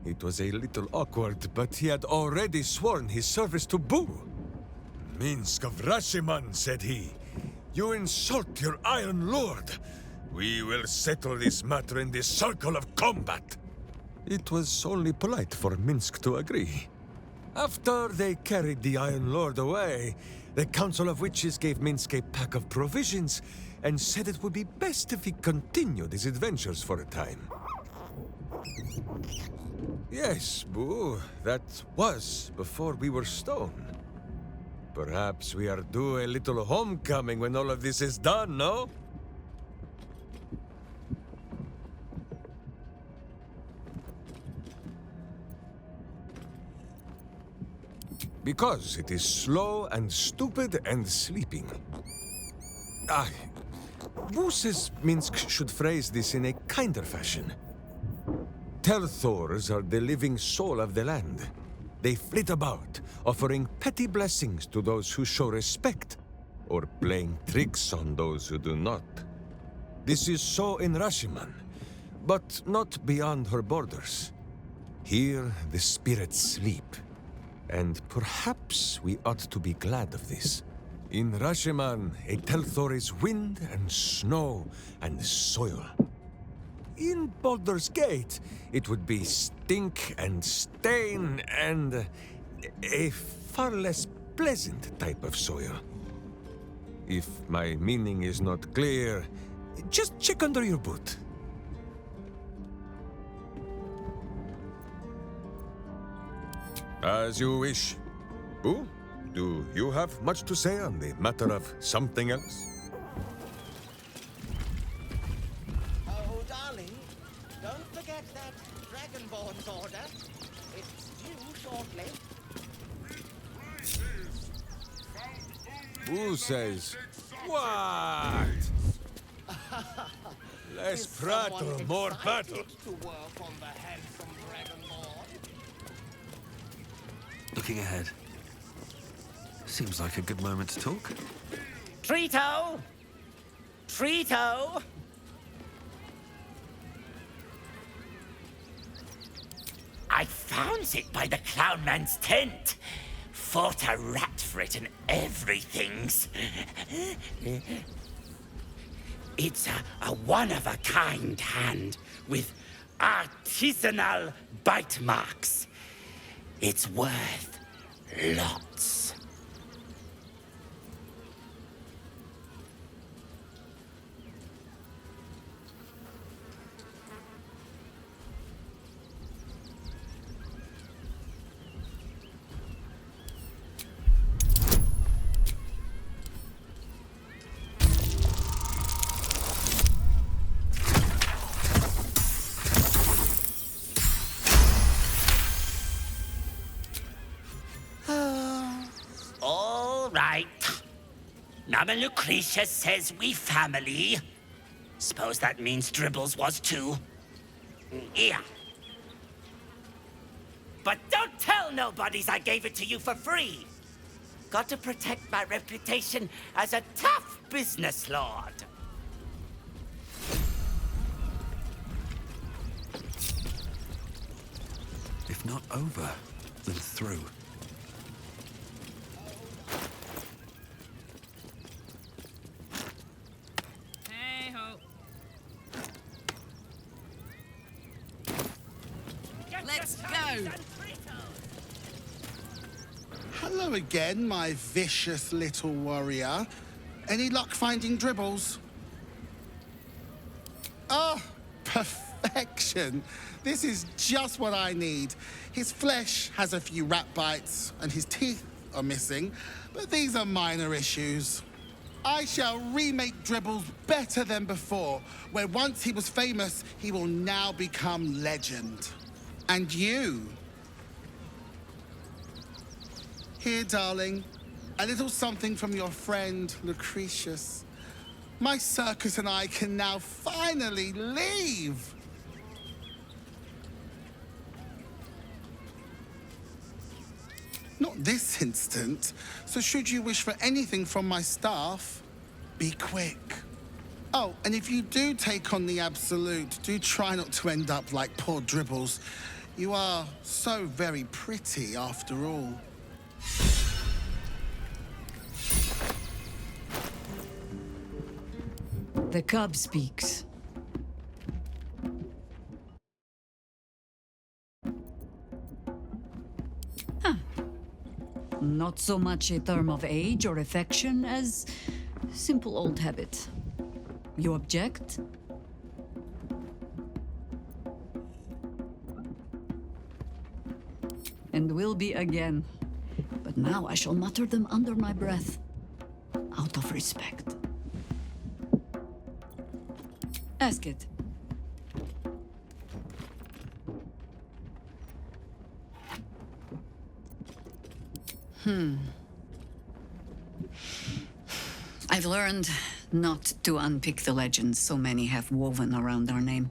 Speaker 9: It was a little awkward, but he had already sworn his service to Boo. "Minsc of Rashomon," said he, "you insult your Iron Lord. We will settle this matter in the circle of combat." It was only polite for Minsc to agree. After they carried the Iron Lord away, the Council of Witches gave Minsc a pack of provisions and said it would be best if he continued his adventures for a time. Yes, Boo, that was before we were stone. Perhaps we are due a little homecoming when all of this is done, no? Because it is slow and stupid and sleeping. Boo says Minsc should phrase this in a kinder fashion. Telthors are the living soul of the land. They flit about, offering petty blessings to those who show respect, or playing tricks on those who do not. This is so in Rashomon, but not beyond her borders. Here the spirits sleep, and perhaps we ought to be glad of this. In Rasheman, a Telthor is wind and snow and soil. In Baldur's Gate, it would be stink and stain and a far less pleasant type of soil. If my meaning is not clear, just check under your boot. As you wish. Boo, do you have much to say on the matter of something else?
Speaker 7: Oh, darling, don't forget that Dragonborn's order. It's due shortly.
Speaker 9: Who says what? Less prattle, more battle.
Speaker 7: To work on the handsome Dragonborn.
Speaker 8: Looking ahead. Seems like a good moment to talk.
Speaker 7: Trito! Trito! I found it by the clown man's tent. Fought a rat for it and everything's. It's a one-of-a-kind hand with artisanal bite marks. It's worth lots. All right. Nama Lucretia says we family. Suppose that means Dribbles was too. Yeah. But don't tell nobodies I gave it to you for free. Got to protect my reputation as a tough business lord.
Speaker 8: If not over, then through.
Speaker 2: Hey ho. Let's go.
Speaker 18: Hello again, my vicious little warrior. Any luck finding Dribbles? Oh, perfection. This is just what I need. His flesh has a few rat bites and his teeth are missing, but these are minor issues. I shall remake Dribbles better than before, where once he was famous, he will now become legend. And you? Here, darling, a little something from your friend, Lucretius. My circus and I can now finally leave. Not this instant, so should you wish for anything from my staff, be quick. Oh, and if you do take on the Absolute, do try not to end up like poor Dribbles. You are so very pretty after all.
Speaker 15: The cub speaks. Huh. Not so much a term of age or affection as simple old habit. You object? And will be again. But now I shall mutter them under my breath, out of respect. Ask it. I've learned not to unpick the legends so many have woven around our name.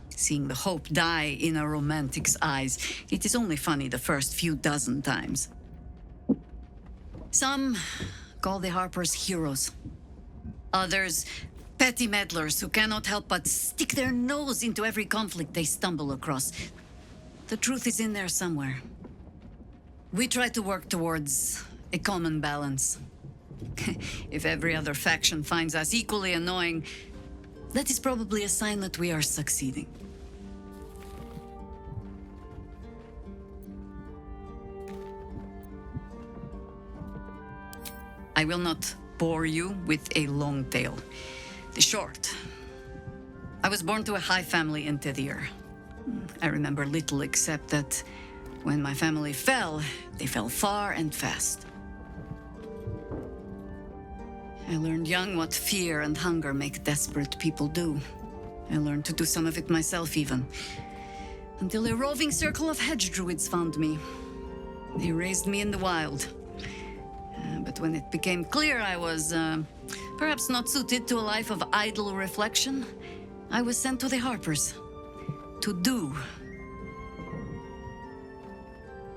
Speaker 15: Seeing the hope die in a romantic's eyes, it is only funny the first few dozen times. Some call the Harpers heroes. Others, petty meddlers who cannot help but stick their nose into every conflict they stumble across.
Speaker 24: The truth is in there somewhere. We try to work towards a common balance. If every other faction finds us equally annoying, that is probably a sign that we are succeeding. I will not bore you with a long tale. The short. I was born to a high family in Tedir. I remember little except that when my family fell, they fell far and fast. I learned young what fear and hunger make desperate people do. I learned to do some of it myself even. Until a roving circle of hedge druids found me. They raised me in the wild. But when it became clear I was, perhaps not suited to a life of idle reflection, I was sent to the Harpers. To do.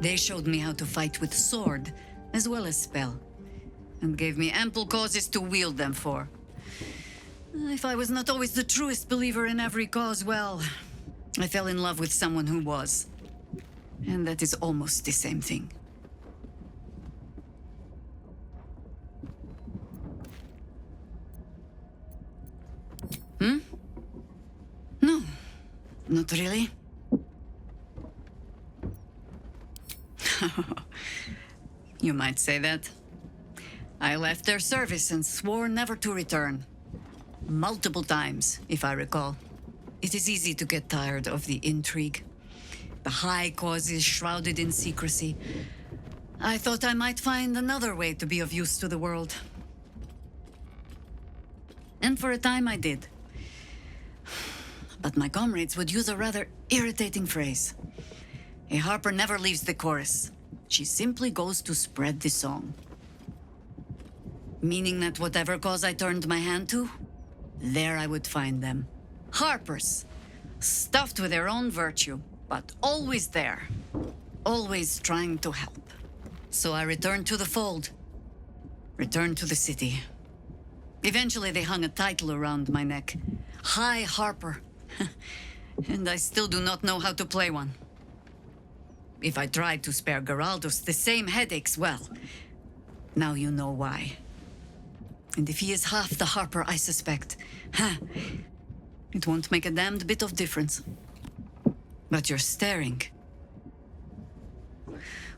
Speaker 24: They showed me how to fight with sword, as well as spell, and gave me ample causes to wield them for. If I was not always the truest believer in every cause, well, I fell in love with someone who was. And that is almost the same thing. No, not really. You might say that. I left their service and swore never to return. Multiple times, if I recall. It is easy to get tired of the intrigue. The high causes shrouded in secrecy. I thought I might find another way to be of use to the world. And for a time I did. But my comrades would use a rather irritating phrase. A harper never leaves the chorus. She simply goes to spread the song. Meaning that whatever cause I turned my hand to, there I would find them. Harpers, stuffed with their own virtue, but always there. Always trying to help. So I returned to the fold. Returned to the city. Eventually they hung a title around my neck. High Harper. And I still do not know how to play one. If I tried to spare Geraldos the same headaches, well, now you know why. And if he is half the Harper I suspect, it won't make a damned bit of difference. But you're staring.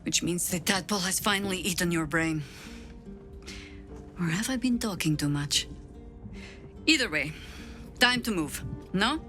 Speaker 24: Which means the tadpole has finally eaten your brain. Or have I been talking too much? Either way, time to move, no?